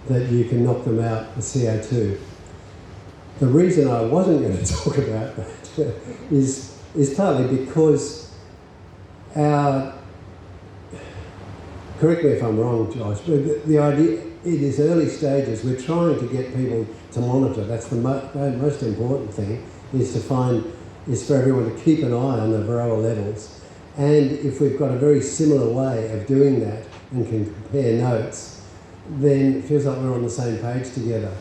that you can knock them out with CO2. The reason I wasn't going to talk about that is is partly because our, correct me if I'm wrong, Josh, but the idea, it is early stages, we're trying to get people to monitor. That's the most important thing, is for everyone to keep an eye on the varroa levels. And if we've got a very similar way of doing that and can compare notes, then it feels like we're on the same page together.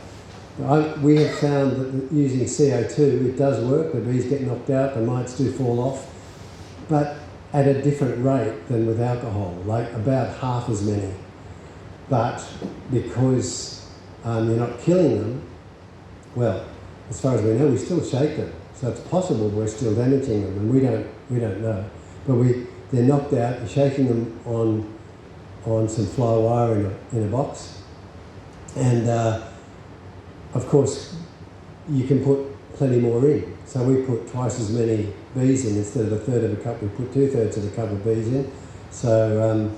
We have found that using CO2, it does work. The bees get knocked out, the mites do fall off, but at a different rate than with alcohol, like about half as many. But because you're not killing them, well, as far as we know, we still shake them. So it's possible we're still damaging them, and we don't know. But they're knocked out. You're shaking them on some fly wire in a box, and of course you can put plenty more in. So we put twice as many bees in instead of a third of a cup. We put 2/3 of a cup of bees in. So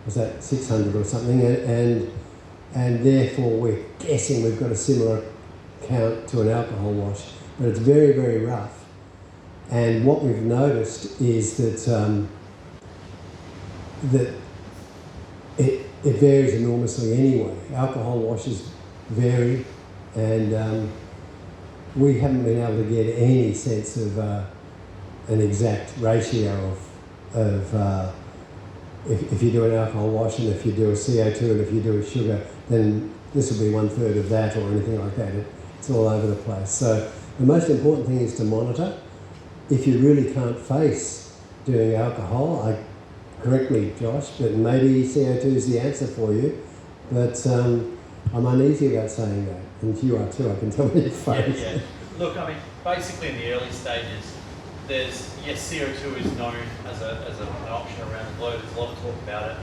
was that 600 or something? And therefore we're guessing we've got a similar count to an alcohol wash, but it's very, very rough. And what we've noticed is that it varies enormously anyway. Alcohol washes vary, and we haven't been able to get any sense of an exact ratio of if you do an alcohol wash and if you do a CO2 and if you do a sugar, then this will be 1/3 of that or anything like that. It's all over the place. So the most important thing is to monitor. If you really can't face doing alcohol, correct me, Josh, but maybe CO2 is the answer for you. But I'm uneasy about saying that, and you are too, I can tell by your face. Yeah. Look, I mean, basically in the early stages, yes, CO2 is known as an option around the globe. There's a lot of talk about it.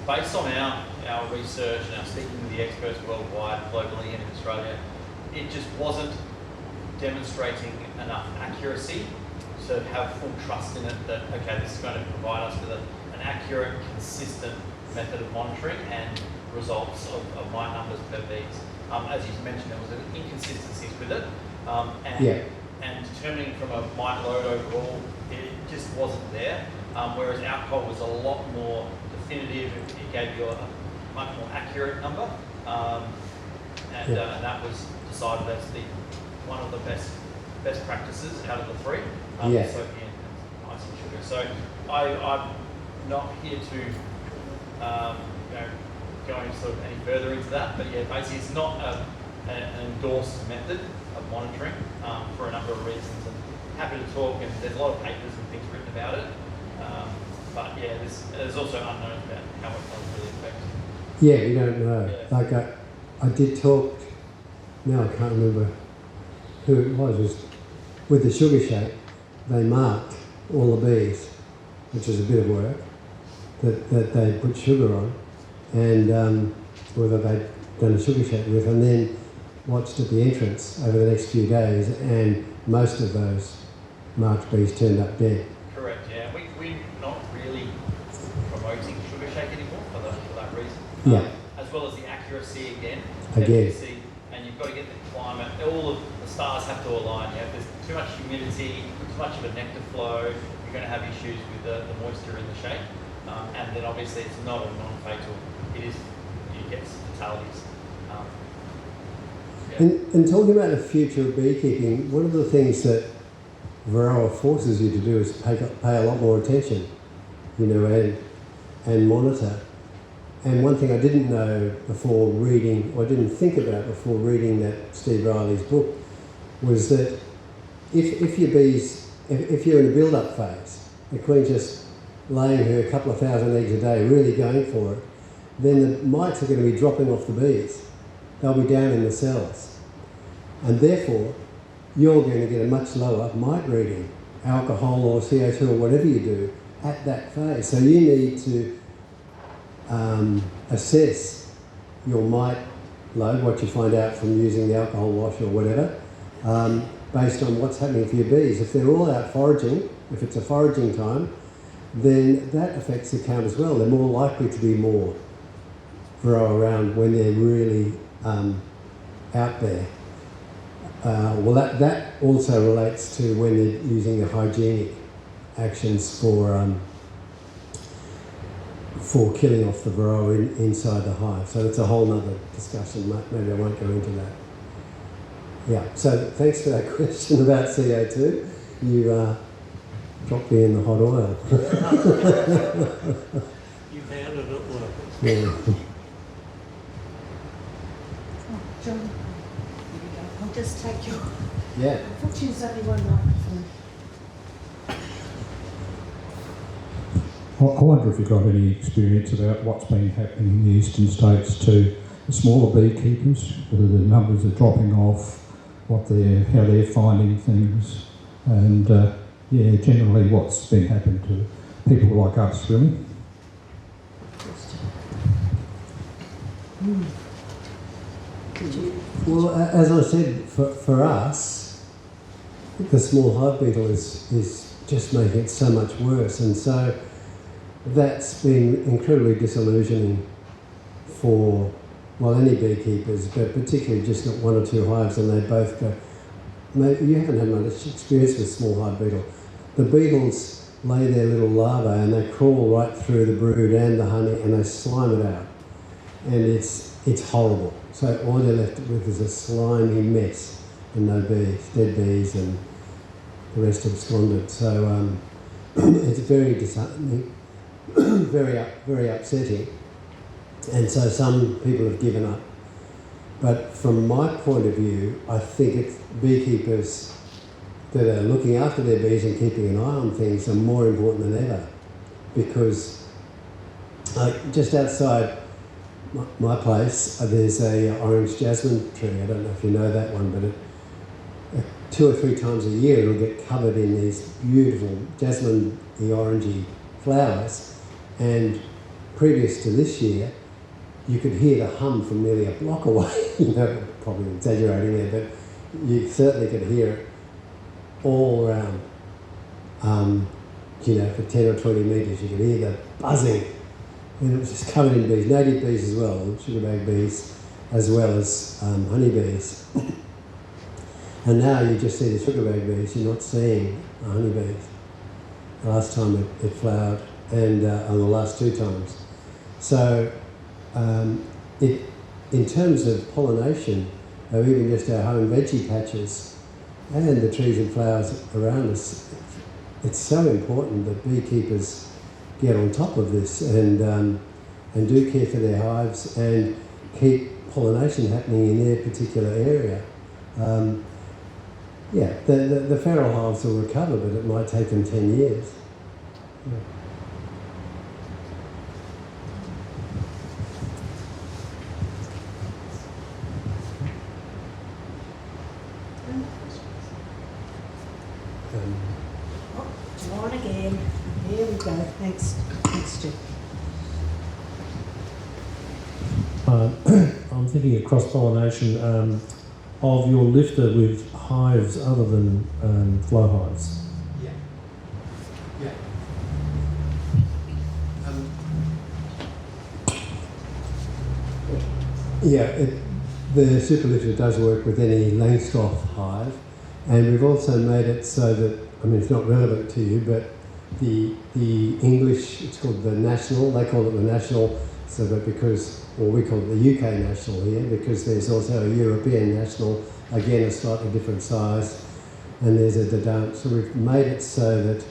Based on our research and our speaking with the experts worldwide, globally and in Australia, it just wasn't demonstrating enough accuracy to have full trust in it that, okay, this is going to provide us with an accurate, consistent method of monitoring and results of mite numbers per bees. As you mentioned, there was inconsistencies with it. And determining from a mite load overall, it just wasn't there. Whereas alcohol was a lot more definitive, it gave you a much more accurate number. And that was decided as one of the best practices out of the three. Soapy and ice and sugar. So I'm not here to go into sort of any further into that, but yeah, basically it's not an endorsed method of monitoring for a number of reasons, and happy to talk, and there's a lot of papers and things written about it, but yeah, there's also unknowns about how it does really affect. Yeah, we don't know. Yeah. Like I did talk, now I can't remember who it was with the sugar shake, they marked all the bees, which is a bit of work, that they put sugar on, and whether they'd done a sugar shake with, and then watched at the entrance over the next few days, and most of those marked bees turned up dead. Correct, yeah. We're not really promoting sugar shake anymore for that reason. Yeah. As well as the accuracy again. And you've got to get the climate, all of the stars have to align. If there's too much humidity, too much of a nectar flow, you're going to have issues with the moisture in the shake. And then obviously it's not a non-fatal, you get fatalities. And talking about the future of beekeeping, one of the things that Varroa forces you to do is pay a lot more attention, and monitor. And one thing I didn't know before reading, or didn't think about before reading that Steve Riley's book, was that if your bees, if you're in a build-up phase, the queen's just laying her couple of thousand eggs a day, really going for it, then the mites are going to be dropping off the bees. They'll be down in the cells. And therefore, you're going to get a much lower mite reading, alcohol or CO2 or whatever you do, at that phase. So you need to assess your mite load, what you find out from using the alcohol wash or whatever, based on what's happening for your bees. If they're all out foraging, if it's a foraging time, then that affects the count as well. They're more likely to be more Varroa around when they're really out there. well, that also relates to when they're using the hygienic actions for killing off the varroa inside the hive. So it's a whole other discussion. Maybe I won't go into that. Yeah, so thanks for that question about CO2. You dropped me in the hot oil. You handled it well. Yeah. John, I'll just take your... Yeah. Unfortunately, there's only one microphone. I wonder if you've got any experience about what's been happening in the eastern states to the smaller beekeepers, whether the numbers are dropping off, how they're finding things, and generally what's been happening to people like us, really. Well, as I said, for us, the small hive beetle is just making it so much worse, and so that's been incredibly disillusioning for, well, any beekeepers, but particularly just got one or two hives and they both go, mate, you haven't had much experience with small hive beetle. The beetles lay their little larvae and they crawl right through the brood and the honey and they slime it out. And it's horrible. So all you're left with is a slimy mess and no bees, dead bees, and the rest absconded. So it's very disheartening, very upsetting. And so some people have given up. But from my point of view, I think it's beekeepers that are looking after their bees and keeping an eye on things are more important than ever. Because just outside my place, there's a orange jasmine tree. I don't know if you know that one, but 2 or 3 times a year it'll get covered in these beautiful jasmine orangey flowers. And previous to this year, you could hear the hum from nearly a block away. Probably exaggerating there, but you certainly could hear it all around. For 10 or 20 metres, you could hear the buzzing. And it was just covered in bees, native bees as well, sugarbag bees, as well as honeybees. And now you just see the sugarbag bees, you're not seeing honeybees. The last time it flowered, and on the last 2 times. So, in terms of pollination, or even just our home veggie patches and the trees and flowers around us, it's so important that beekeepers get on top of this and do care for their hives and keep pollination happening in their particular area. The feral hives will recover, but it might take them 10 years. Yeah. On again. Here we go. Thanks, Stu. I'm thinking of cross-pollination of your lifter with hives other than flow hives. The super lifter does work with any Langstroth hive, and we've also made it so that, it's not relevant to you, but the English, it's called the National, they call it the National, so that we call it the UK National here, because there's also a European National, again a slightly different size, and there's a Dadant. So we've made it so that,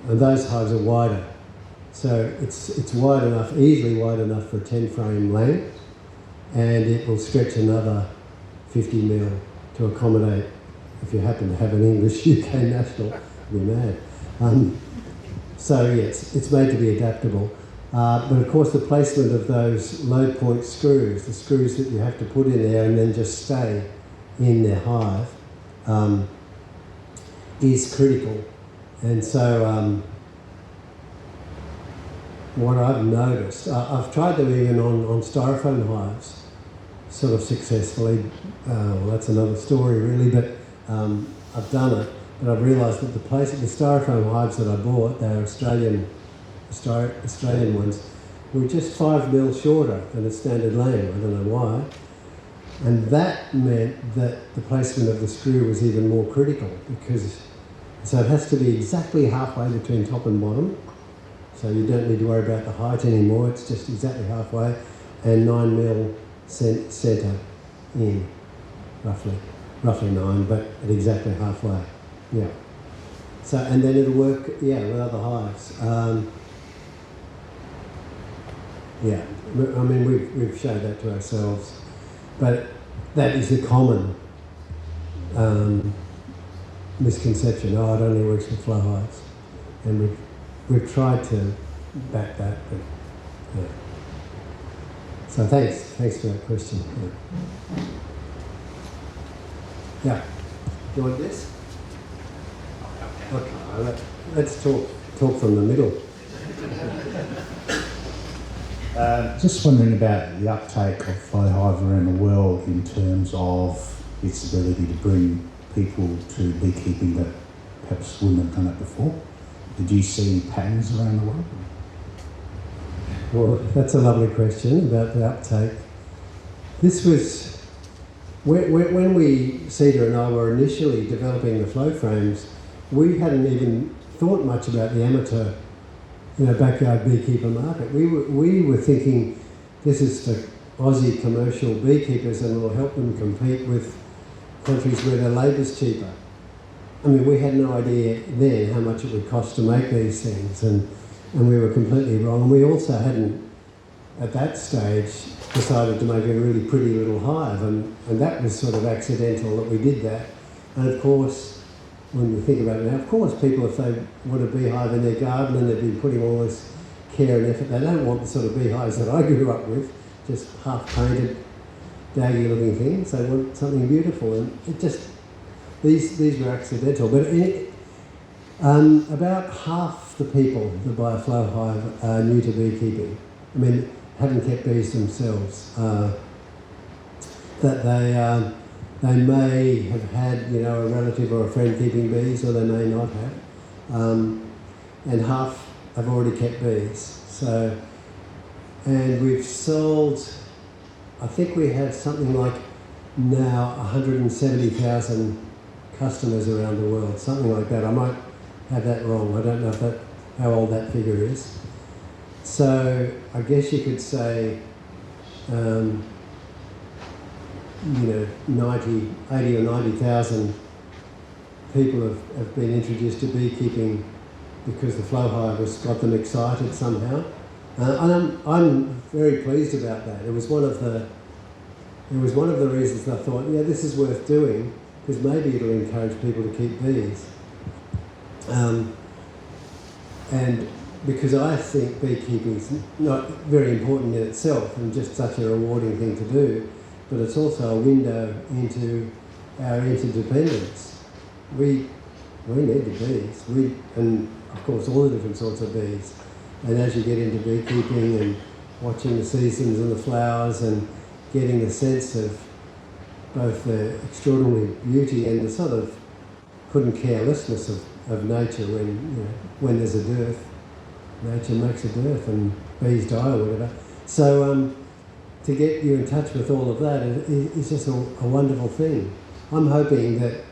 and those hives are wider. So it's wide enough, easily wide enough for a 10 frame length, and it will stretch another 50 mil to accommodate, if you happen to have an English UK National, you're mad. So yes, it's made to be adaptable. But of course the placement of those load point screws, the screws that you have to put in there and then just stay in their hive, is critical. And so what I've noticed, I've tried them even on styrofoam hives, sort of successfully. Well, that's another story really, but I've done it. But I've realised that the styrofoam hives that I bought, they're Australian ones, were just 5 mil shorter than a standard lane. I don't know why. And that meant that the placement of the screw was even more critical, because so it has to be exactly halfway between top and bottom. So you don't need to worry about the height anymore, it's just exactly halfway, and 9mm centre in, roughly 9, but at exactly halfway, yeah. So, and then it'll work, yeah, with other hives. Yeah, I mean, we've showed that to ourselves, but that is the common misconception. Oh, it only works with flow hives, and we've tried to back that, but yeah. So thanks for that question. Yeah. Do you want this? Okay, let's talk from the middle. Just wondering about the uptake of flow hive around the world in terms of its ability to bring people to beekeeping that perhaps wouldn't have done it before. Did you see any patterns around the world? Well, that's a lovely question about the uptake. This was, when we, Cedar and I, were initially developing the flow frames, we hadn't even thought much about the amateur, backyard beekeeper market. We were thinking this is the Aussie commercial beekeepers and will help them compete with countries where their labour's cheaper. I mean, we had no idea then how much it would cost to make these things, and we were completely wrong. And we also hadn't, at that stage, decided to make a really pretty little hive, and that was sort of accidental that we did that. And of course, when we think about it now, of course, people, if they want a beehive in their garden and they've been putting all this care and effort, they don't want the sort of beehives that I grew up with, just half-painted, daggy-looking things. They want something beautiful, and it just, these were accidental. But about half the people that buy a flow hive are new to beekeeping. I mean, haven't kept bees themselves. That they may have had, a relative or a friend keeping bees, or they may not have. And half have already kept bees. So, and we've sold, I think we have something like now 170,000 customers around the world, something like that. I might have that wrong. I don't know how old that figure is. So I guess you could say, 80 or 90,000 people have been introduced to beekeeping because the flow hive has got them excited somehow. And I'm very pleased about that. It was one of the reasons that I thought, yeah, this is worth doing, because maybe it'll encourage people to keep bees. And because I think beekeeping is not very important in itself and just such a rewarding thing to do, but it's also a window into our interdependence. We need the bees, and of course all the different sorts of bees. And as you get into beekeeping and watching the seasons and the flowers and getting the sense of both the extraordinary beauty and the sort of couldn't carelessness of nature when there's a dearth. Nature makes a dearth and bees die or whatever. So to get you in touch with all of that is just a wonderful thing. I'm hoping that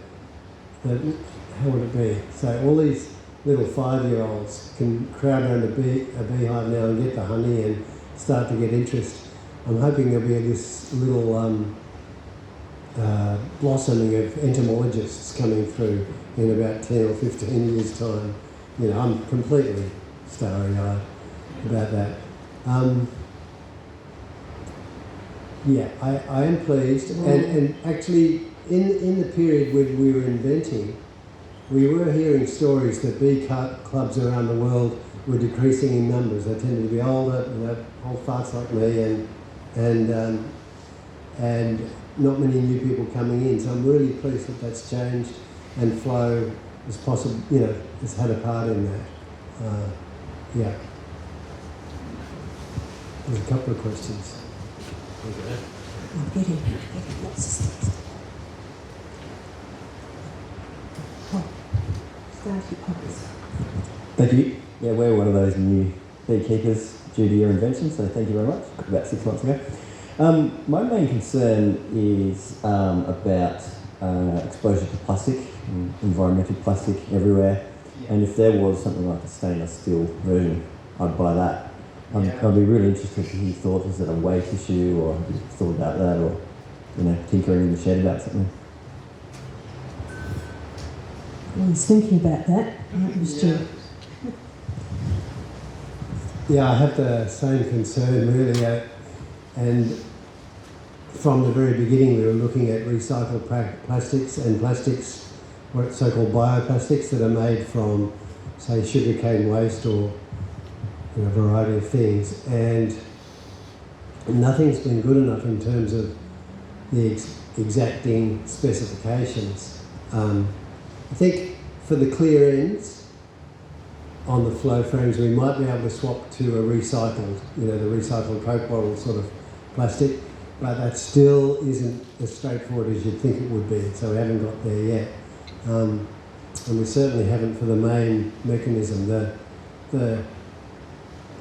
how would it be? So all these little 5-year-olds can crowd around a beehive now and get the honey and start to get interest. I'm hoping there'll be this little blossoming of entomologists coming through in about 10 or 15 years' time. I'm completely starry-eyed about that. I am pleased, and actually in the period when we were inventing, we were hearing stories that bee clubs around the world were decreasing in numbers. They tended to be older, old farts like me, and not many new people coming in. So I'm really pleased that that's changed, and flow is possible. Has had a part in that. Yeah. There's a couple of questions. Okay. Thank you. Yeah, we're one of those new beekeepers due to your invention, so thank you very much. About 6 months ago. My main concern is about exposure to plastic, environmental plastic everywhere. And if there was something like a stainless steel version, I'd buy that. I'd be really interested to hear your thoughts. Is it a weight issue, or have you thought about that, or tinkering in the shed about something? I was thinking about that. It was Stuart. Yeah, I have the same concern really, and from the very beginning we were looking at recycled plastics and plastics, what so-called bioplastics that are made from, say, sugarcane waste or a variety of things, and nothing's been good enough in terms of the exacting specifications. I think for the clear ends on the flow frames, we might be able to swap to a recycled, the recycled Coke bottle sort of plastic, but that still isn't as straightforward as you'd think it would be, so we haven't got there yet. And we certainly haven't for the main mechanism. The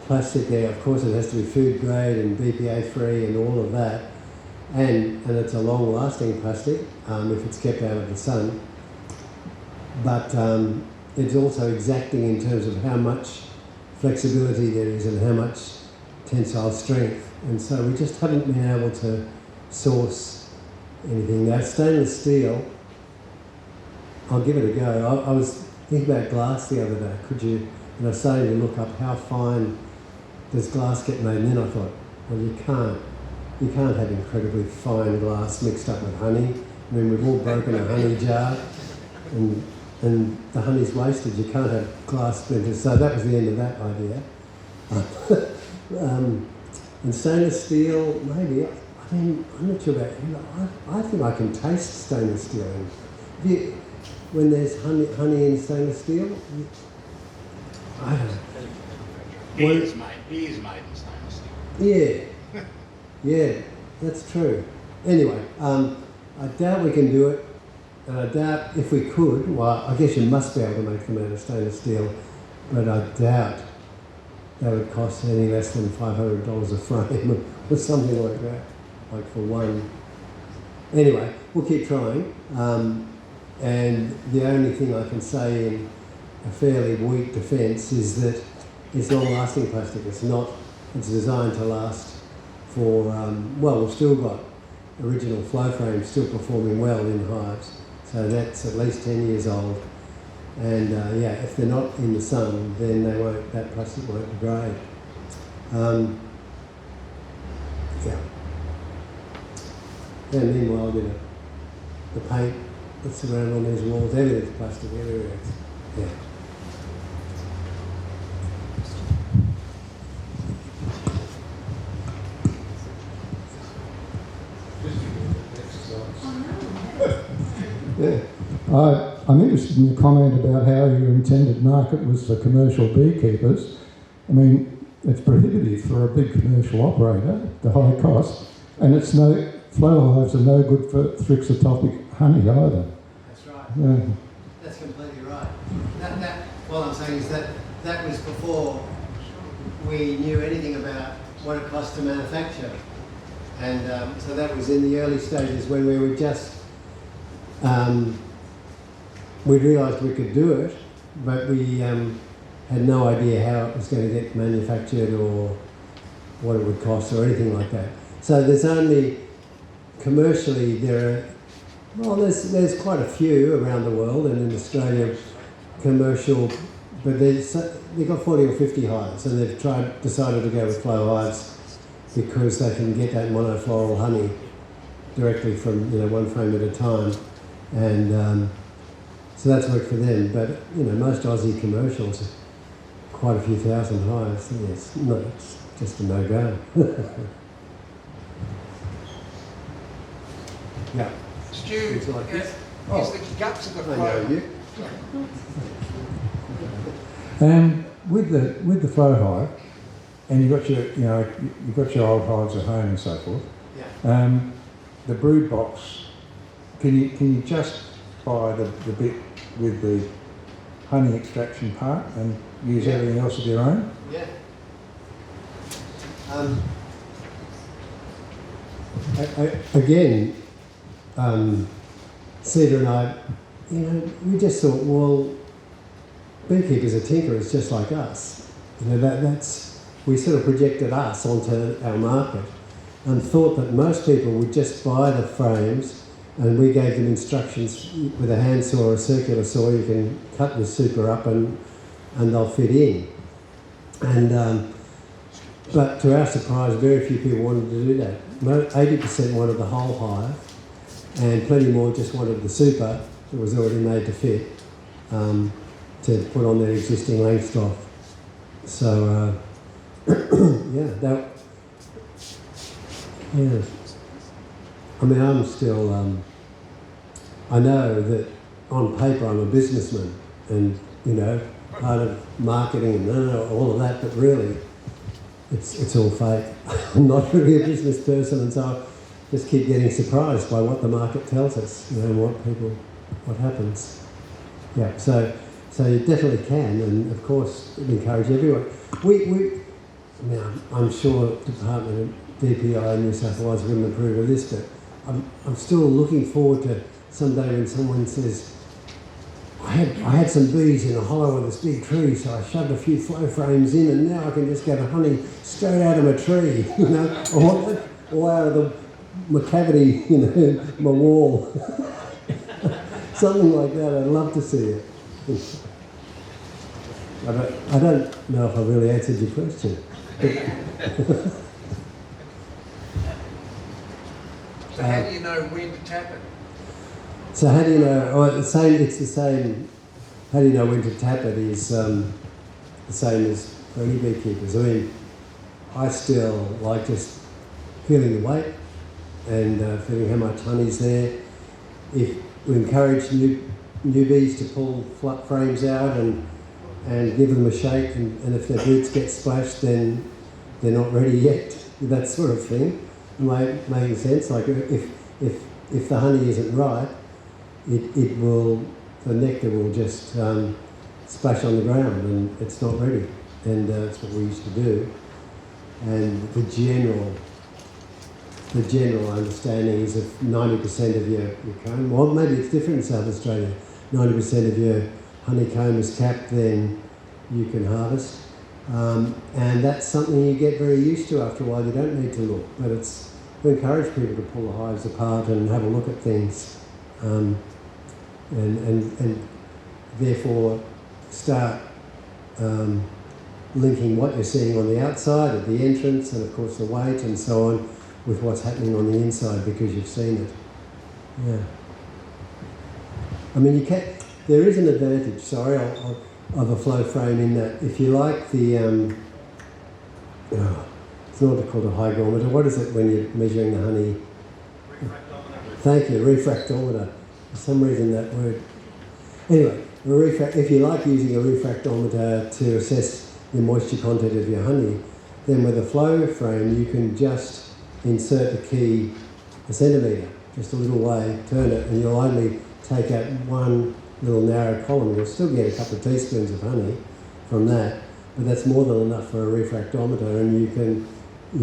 plastic there, of course, it has to be food grade and BPA free and all of that, and it's a long lasting plastic if it's kept out of the sun, but it's also exacting in terms of how much flexibility there is and how much tensile strength, and so we just haven't been able to source anything. Now, stainless steel, I'll give it a go. I was thinking about glass the other day. And I was starting to look up how fine does glass get made, and then I thought, well, you can't have incredibly fine glass mixed up with honey. I mean, we've all broken a honey jar, and the honey's wasted. You can't have glass splinters. So that was the end of that idea. And stainless steel, maybe. I mean, I'm not sure about you. I think I can taste stainless steel. When there's honey in stainless steel, I don't know. Beer is made in stainless steel. Yeah, that's true. Anyway, I doubt we can do it, and I doubt if we could, well, I guess you must be able to make them out of stainless steel, but I doubt that would cost any less than $500 a frame or something like that, like for one. Anyway, we'll keep trying, and the only thing I can say in a fairly weak defence is that it's long-lasting plastic. It's designed to last for, we've still got original flow frames still performing well in hives. So that's at least 10 years old. And if they're not in the sun, then that plastic won't degrade. And meanwhile, the paint that's around on these walls, everything's plastic everywhere. Yeah. Yeah. I'm interested in the comment about how your intended market was for commercial beekeepers. I mean, it's prohibitive for a big commercial operator, the high cost, and flow hives are no good for thixotopic honey either. That's right. Yeah. That's completely right. What I'm saying is that was before we knew anything about what it cost to manufacture. And so that was in the early stages when we were just, we realised we could do it, but we had no idea how it was going to get manufactured or what it would cost or anything like that. So there's only, commercially, there's quite a few around the world, and in Australia, commercial, but they've got 40 or 50 hives, and they've decided to go with flow hives because they can get that monofloral honey directly from one frame at a time, and so that's worked for them. But most Aussie commercials, quite a few thousand hives. It's just a no-go. Yeah. Stu, It's like this. is the guts of the I know flow. you. With the flow hive, and you've got your old hives at home and so forth. Yeah. The brood box, can you just buy the bit with the honey extraction part and use everything else of your own? Yeah. again, Cedar and I, we just thought, well, beekeepers are tinkerers just like us. We sort of projected us onto our market and thought that most people would just buy the frames, and we gave them instructions with a handsaw or a circular saw. You can cut the super up and they'll fit in. And but to our surprise, very few people wanted to do that. 80% wanted the whole hive, and plenty more just wanted the super that was already made to fit, to put on their existing length cloth. So, yeah. I mean, I'm still, I know that on paper I'm a businessman and, part of marketing and all of that, but really it's all fake. I'm not really a business person, and so I just keep getting surprised by what the market tells us, what happens. Yeah, so you definitely can, and of course encourage everyone. I'm sure Department of DPI in New South Wales wouldn't approve of this, but I'm still looking forward to someday when someone says, I had some bees in a hollow of this big tree, so I shoved a few flow frames in, and now I can just get a honey straight out of my tree, or out of my cavity, my wall. Something like that. I'd love to see it. I don't know if I really answered your question. So how do you know when to tap it? So how do you know? It's the same. How do you know when to tap it is the same as for any beekeepers. I mean, I still like just feeling the weight and feeling how much honey's there. If we encourage new bees to pull flat frames out and give them a shake, and if their boots get splashed, then they're not ready yet. That sort of thing. Making sense? Like if the honey isn't right, the nectar will just splash on the ground and it's not ready. And that's what we used to do. And the general understanding is if 90% of your comb, well, maybe it's different in South Australia, 90% of your honeycomb is capped, then you can harvest. And that's something you get very used to after a while. You don't need to look, but we encourage people to pull the hives apart and have a look at things, and therefore start linking what you're seeing on the outside at the entrance, and of course the weight and so on, with what's happening on the inside because you've seen it. Yeah. I mean, there is an advantage, of a flow frame in that if you like the, it's not called a hygrometer, what is it when you're measuring the honey? Refractometer. Thank you, refractometer. For some reason that word. Anyway, if you like using a refractometer to assess the moisture content of your honey, then with a flow frame you can just insert the key a centimetre, just a little way, turn it, and you'll only take out one little narrow column. You'll still get a couple of teaspoons of honey from that, but that's more than enough for a refractometer, and you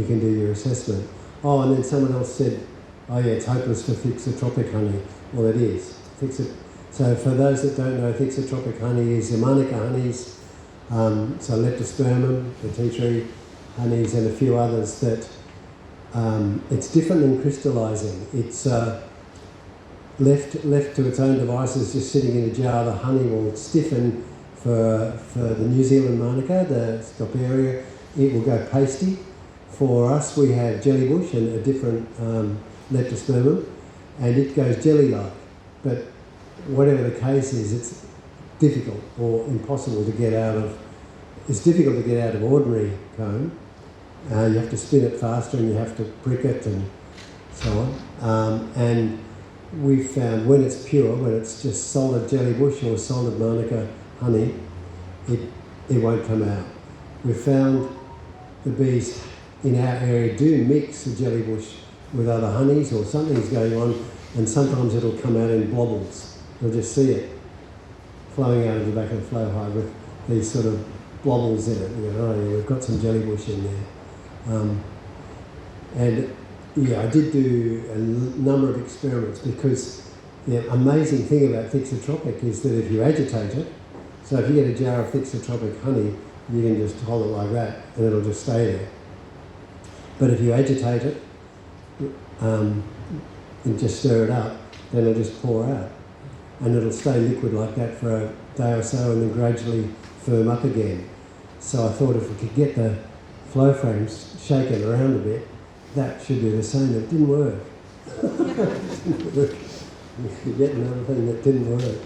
can do your assessment. Oh, and then someone else said, oh yeah, it's hopeless for thixotropic honey. Well, it is. So for those that don't know, thixotropic honey is the manuka honeys, so leptospermum, the tea tree honeys, and a few others that it's different than crystallising. It's left to its own devices, just sitting in a jar, the honey will stiffen for the New Zealand manuka, the Scoparia. It will go pasty. For us, we have jellybush and a different leptospermum, and it goes jelly-like. But whatever the case is, it's difficult or impossible to get out of. It's difficult to get out of ordinary comb. You have to spin it faster, and you have to prick it, and so on. And we found when it's pure, when it's just solid jellybush or solid manuka honey, it won't come out. We've found the bees in our area do mix the jellybush with other honeys, or something's going on, and sometimes it'll come out in blobbles. You'll just see it flowing out of the back of the flow hive with these sort of blobbles in it. You know, oh yeah, we've got some jellybush in there. And Yeah, I did do a number of experiments because the amazing thing about Thixotropic is that if you agitate it, so if you get a jar of Thixotropic honey, you can just hold it like that and it'll just stay there. But if you agitate it and just stir it up, then it'll just pour out. And it'll stay liquid like that for a day or so and then gradually firm up again. So I thought if we could get the flow frames shaken around a bit, that should be the same. It didn't work. Yet another thing that didn't work.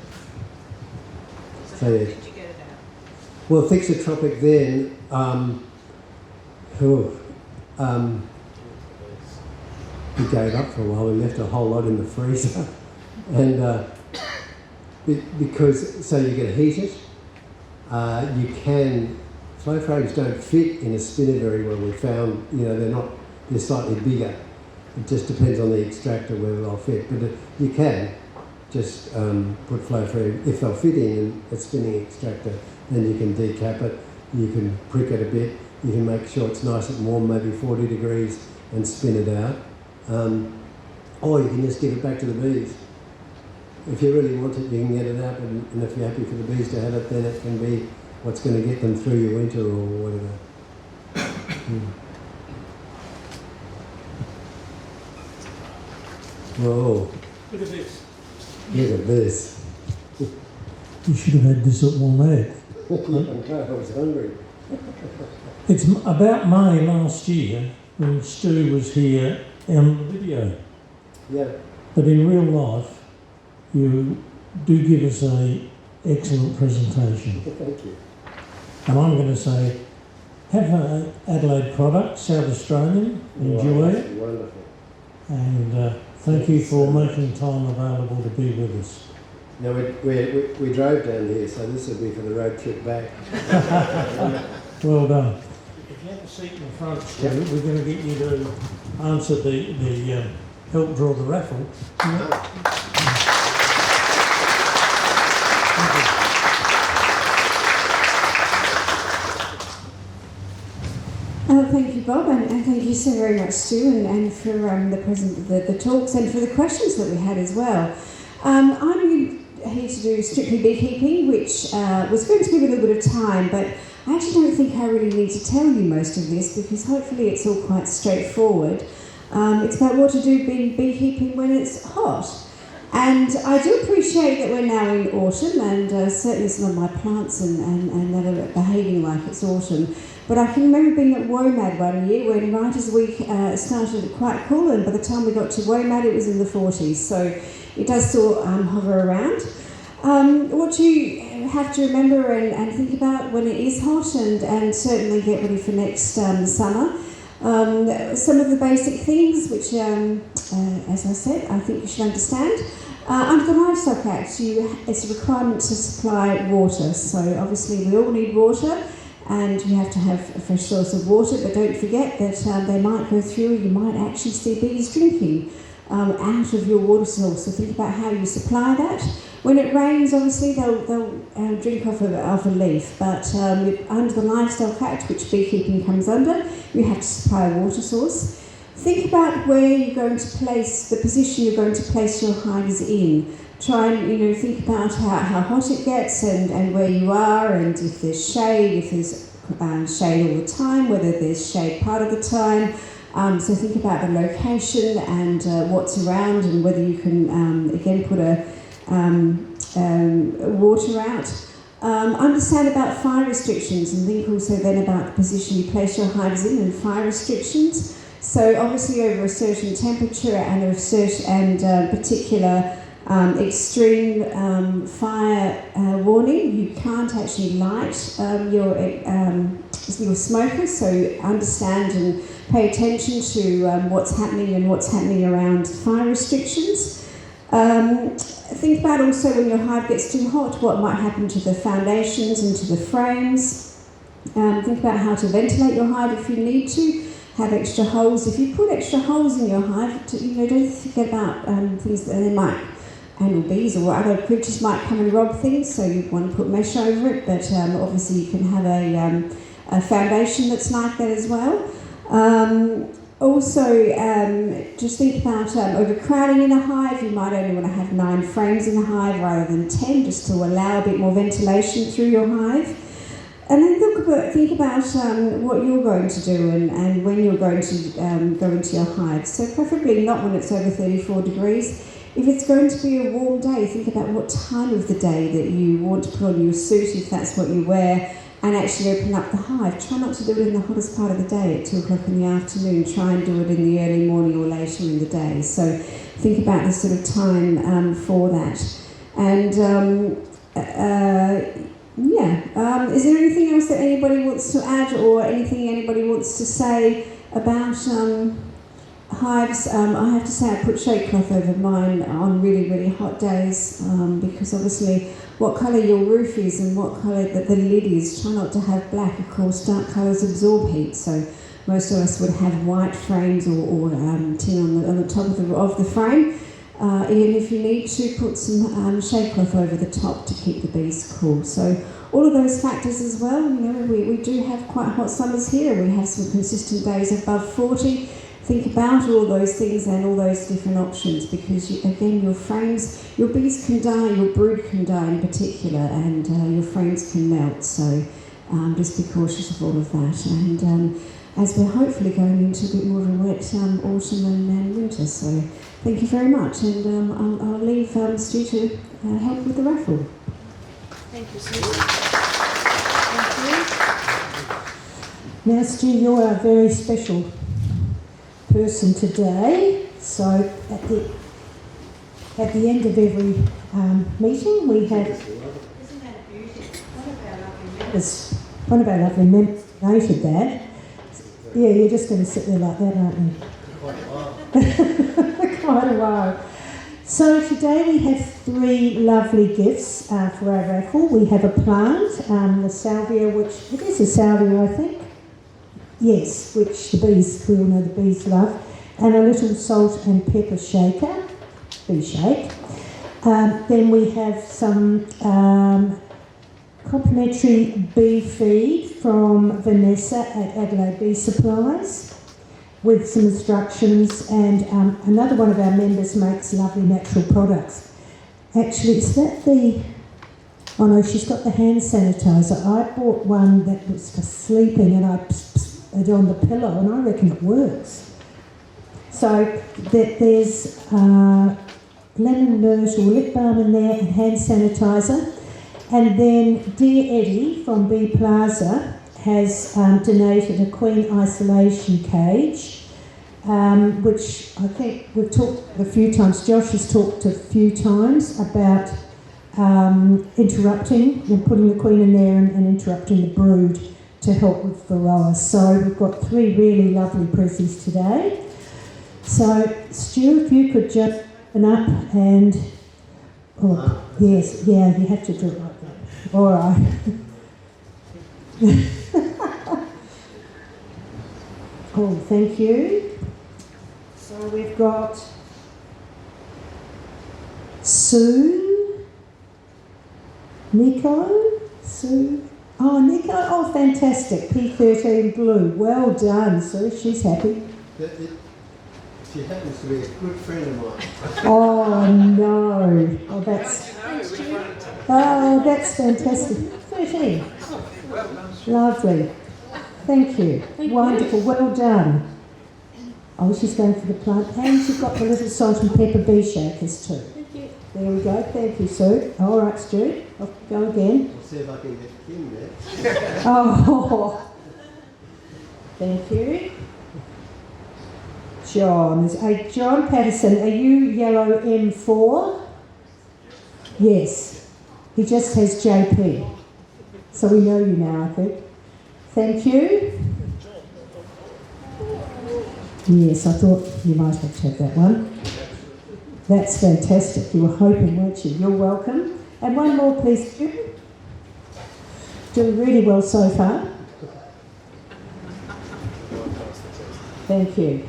So yeah. Did you get it out? Well, Thixotropic then, we gave up for a while. We left a whole lot in the freezer, and because so you can heat it, you can. Flow frames don't fit in a spinner very well. We found, they're slightly bigger. It just depends on the extractor whether they'll fit. But you can just put flow frame, if they'll fit in a spinning extractor, then you can decap it, you can prick it a bit, you can make sure it's nice and warm, maybe 40 degrees, and spin it out. Or you can just give it back to the bees. If you really want it, you can get it out, and if you're happy for the bees to have it, then it can be what's going to get them through your winter or whatever. Whoa. Look at this. Look at this. You should have had this at Walnut. I was hungry. It's about May last year when Stu was here on the video. Yeah. But in real life, you do give us a excellent presentation. Thank you. And I'm going to say, have an Adelaide product, South Australian, enjoy it. Wonderful. And thank you for making time available to be with us. Now we drove down here, so this will be for the road trip back. Well done. If you have a seat in the front, Stu, we're going to get you to answer the help draw the raffle. Thank you, Bob, and thank you so very much, Stu, and for the talks and for the questions that we had as well. I'm here to do strictly beekeeping, which was going to give a little bit of time, but I actually don't think I really need to tell you most of this because hopefully it's all quite straightforward. It's about what to do beekeeping when it's hot. And I do appreciate that we're now in autumn, and certainly some of my plants and that are behaving like it's autumn. But I can remember being at WOMAD one year when Writers' Week started quite cool, and by the time we got to WOMAD it was in the 40s, so it does still hover around. What you have to remember and think about when it is hot, and certainly get ready for next summer. Some of the basic things which, as I said, I think you should understand. Under the Livestock Act, it's a requirement to supply water, so obviously we all need water. And you have to have a fresh source of water, but don't forget that they might go through, you might actually see bees drinking out of your water source, so think about how you supply that. When it rains, obviously they'll drink off a leaf, but under the Livestock Act, which beekeeping comes under, you have to supply a water source. Think about where you're going to place, the position you're going to place your hives in. Try and think about how hot it gets and where you are, and if there's shade, if there's shade all the time, whether there's shade part of the time. So think about the location and what's around, and whether you can again put a water out. Understand about fire restrictions, and think also then about the position you place your hives in and fire restrictions. So obviously over a certain temperature and a certain particular extreme fire warning, you can't actually light your smoker, so understand and pay attention to what's happening around fire restrictions. Think about also when your hive gets too hot, what might happen to the foundations and to the frames. Think about how to ventilate your hive if you need to. Have extra holes. If you put extra holes in your hive, don't forget about things that they might, annual bees or other creatures might come and rob things, so you want to put mesh over it, but obviously you can have a foundation that's like that as well. Also, just think about overcrowding in a hive. You might only want to have 9 frames in a hive rather than 10, just to allow a bit more ventilation through your hive. And then think about what you're going to do and when you're going to go into your hive. So preferably not when it's over 34 degrees. If it's going to be a warm day, think about what time of the day that you want to put on your suit, if that's what you wear, and actually open up the hive. Try not to do it in the hottest part of the day at 2 o'clock in the afternoon. Try and do it in the early morning or later in the day. So think about the sort of time for that. And is there anything else that anybody wants to add, or anything anybody wants to say about hives? I have to say I put shade cloth over mine on really, really hot days because obviously what colour your roof is and what colour the lid is. Try not to have black. Of course, dark colours absorb heat, so most of us would have white frames or tin on the top of the frame. Even if you need to, put some shade cloth over the top to keep the bees cool. So all of those factors as well. We do have quite hot summers here. We have some consistent days above 40. Think about all those things and all those different options, because again, your frames, your bees can die, your brood can die in particular, and your frames can melt. So just be cautious of all of that. And as we're hopefully going into a bit more of a wet autumn and winter. So thank you very much, and I'll leave Stu to help with the raffle. Thank you, Susan. Thank you. Now, Stu, you're a very special person today. So at the end of every meeting, we have Isn't that a beauty? one of our lovely members donated that. Yeah, you're just going to sit there like that, aren't you? Quite a while. So today we have 3 lovely gifts for our raffle. We have a plant, the salvia, which it is a salvia, I think. Yes, which the bees, we all know the bees love, and a little salt and pepper shaker, bee-shaped. Then we have some complimentary bee feed from Vanessa at Adelaide Bee Supplies, with some instructions, and another one of our members makes lovely natural products. Actually, is that the... Oh no, she's got the hand sanitizer. I bought one that was for sleeping, and I it on the pillow, and I reckon it works. So there's lemon myrtle or lip balm in there and hand sanitizer. And then dear Eddie from Bee Plaza has donated a queen isolation cage, which I think we've talked a few times. Josh has talked a few times about interrupting and putting the queen in there and interrupting the brood to help with varroa. So we've got 3 really lovely prezzies today. So Stu, if you could just open up and... Oh, yes, yeah, you have to do it like that. All right. Oh, thank you. So we've got Sue, Sue. Oh, Nico, oh, fantastic. P13 blue. Well done, Sue. She's happy. She happens to be a good friend of mine. Oh, no. Oh, that's fantastic. 13. Lovely. Thank you. Wonderful. Well done. Oh, she's going for the plant. And she's got the little salt and pepper bee shakers too. Thank you. There we go. Thank you, Sue. All right, Stu. Off we go again. I'll see if I can get Kim there. Oh, thank you. John. John Patterson, are you yellow M4? Yes. He just has JP. So we know you now, I think. Thank you. Yes, I thought you might have to have that one. That's fantastic. You were hoping, weren't you? You're welcome. And one more, please, Jim. Doing really well so far. Thank you.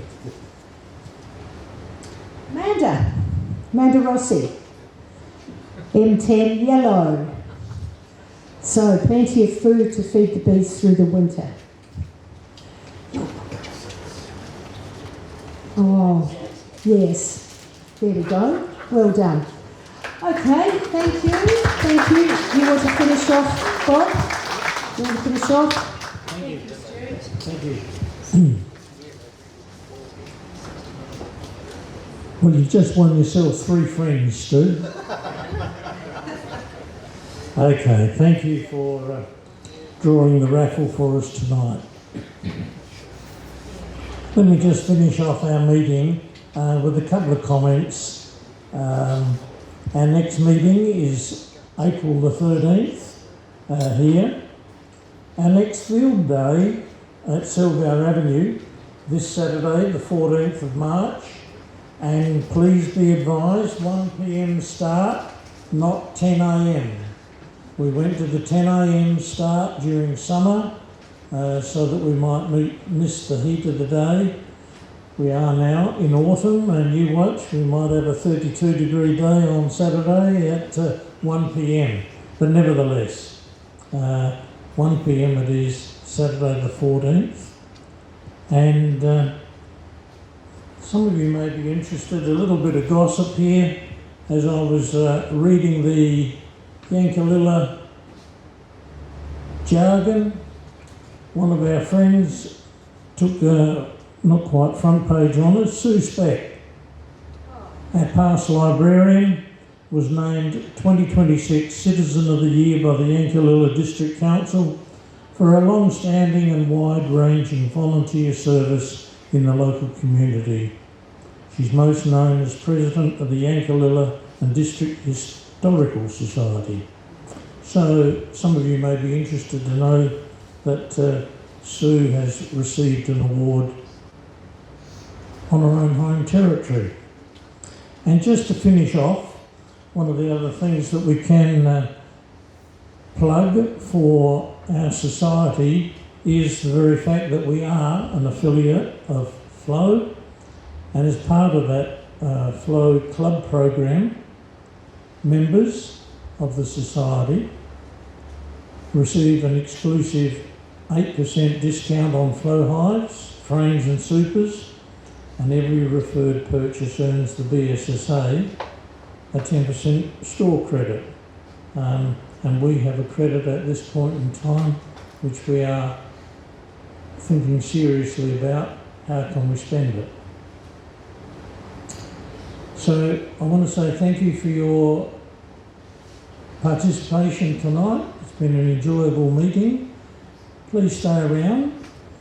Amanda Rossi, M10 yellow. So plenty of food to feed the bees through the winter. Oh, yes. There we go. Well done. Okay, thank you. Thank you. You want to finish off, Bob? You want to finish off? Thank you. Thank you. Well, you've just won yourself 3 friends, Stu. Okay, thank you for drawing the raffle for us tonight. Let me just finish off our meeting with a couple of comments. Our next meeting is April the 13th here. Our next field day at Selgar Avenue this Saturday, the 14th of March. And please be advised, 1 p.m. start, not 10 a.m. We went to the 10 a.m. start during summer so that we might miss the heat of the day. We are now in autumn, and you watch, we might have a 32-degree day on Saturday at 1 p.m. But nevertheless, 1 p.m. it is Saturday the 14th. And some of you may be interested, a little bit of gossip here. As I was reading the Yankalilla jargon, one of our friends took not quite front page honours. Sue Speck, our past librarian, was named 2026 Citizen of the Year by the Yankalilla District Council for her long-standing and wide-ranging volunteer service in the local community. She's most known as President of the Yankalilla and District Historical Society. So some of you may be interested to know that Sue has received an award on her own home territory. And just to finish off, one of the other things that we can plug for our society is the very fact that we are an affiliate of Flow, and as part of that Flow Club program, members of the society receive an exclusive 8% discount on flow hives, frames and supers, and every referred purchase earns the BSSA a 10% store credit. And we have a credit at this point in time which we are thinking seriously about how can we spend it. So I want to say thank you for your participation tonight. It's been an enjoyable meeting. Please stay around.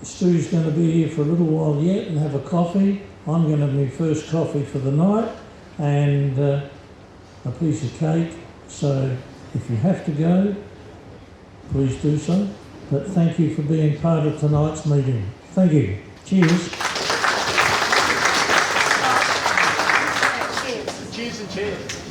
Stu's going to be here for a little while yet and have a coffee. I'm going to have my first coffee for the night and a piece of cake. So if you have to go, please do so. But thank you for being part of tonight's meeting. Thank you. Cheers. Cheers and cheers.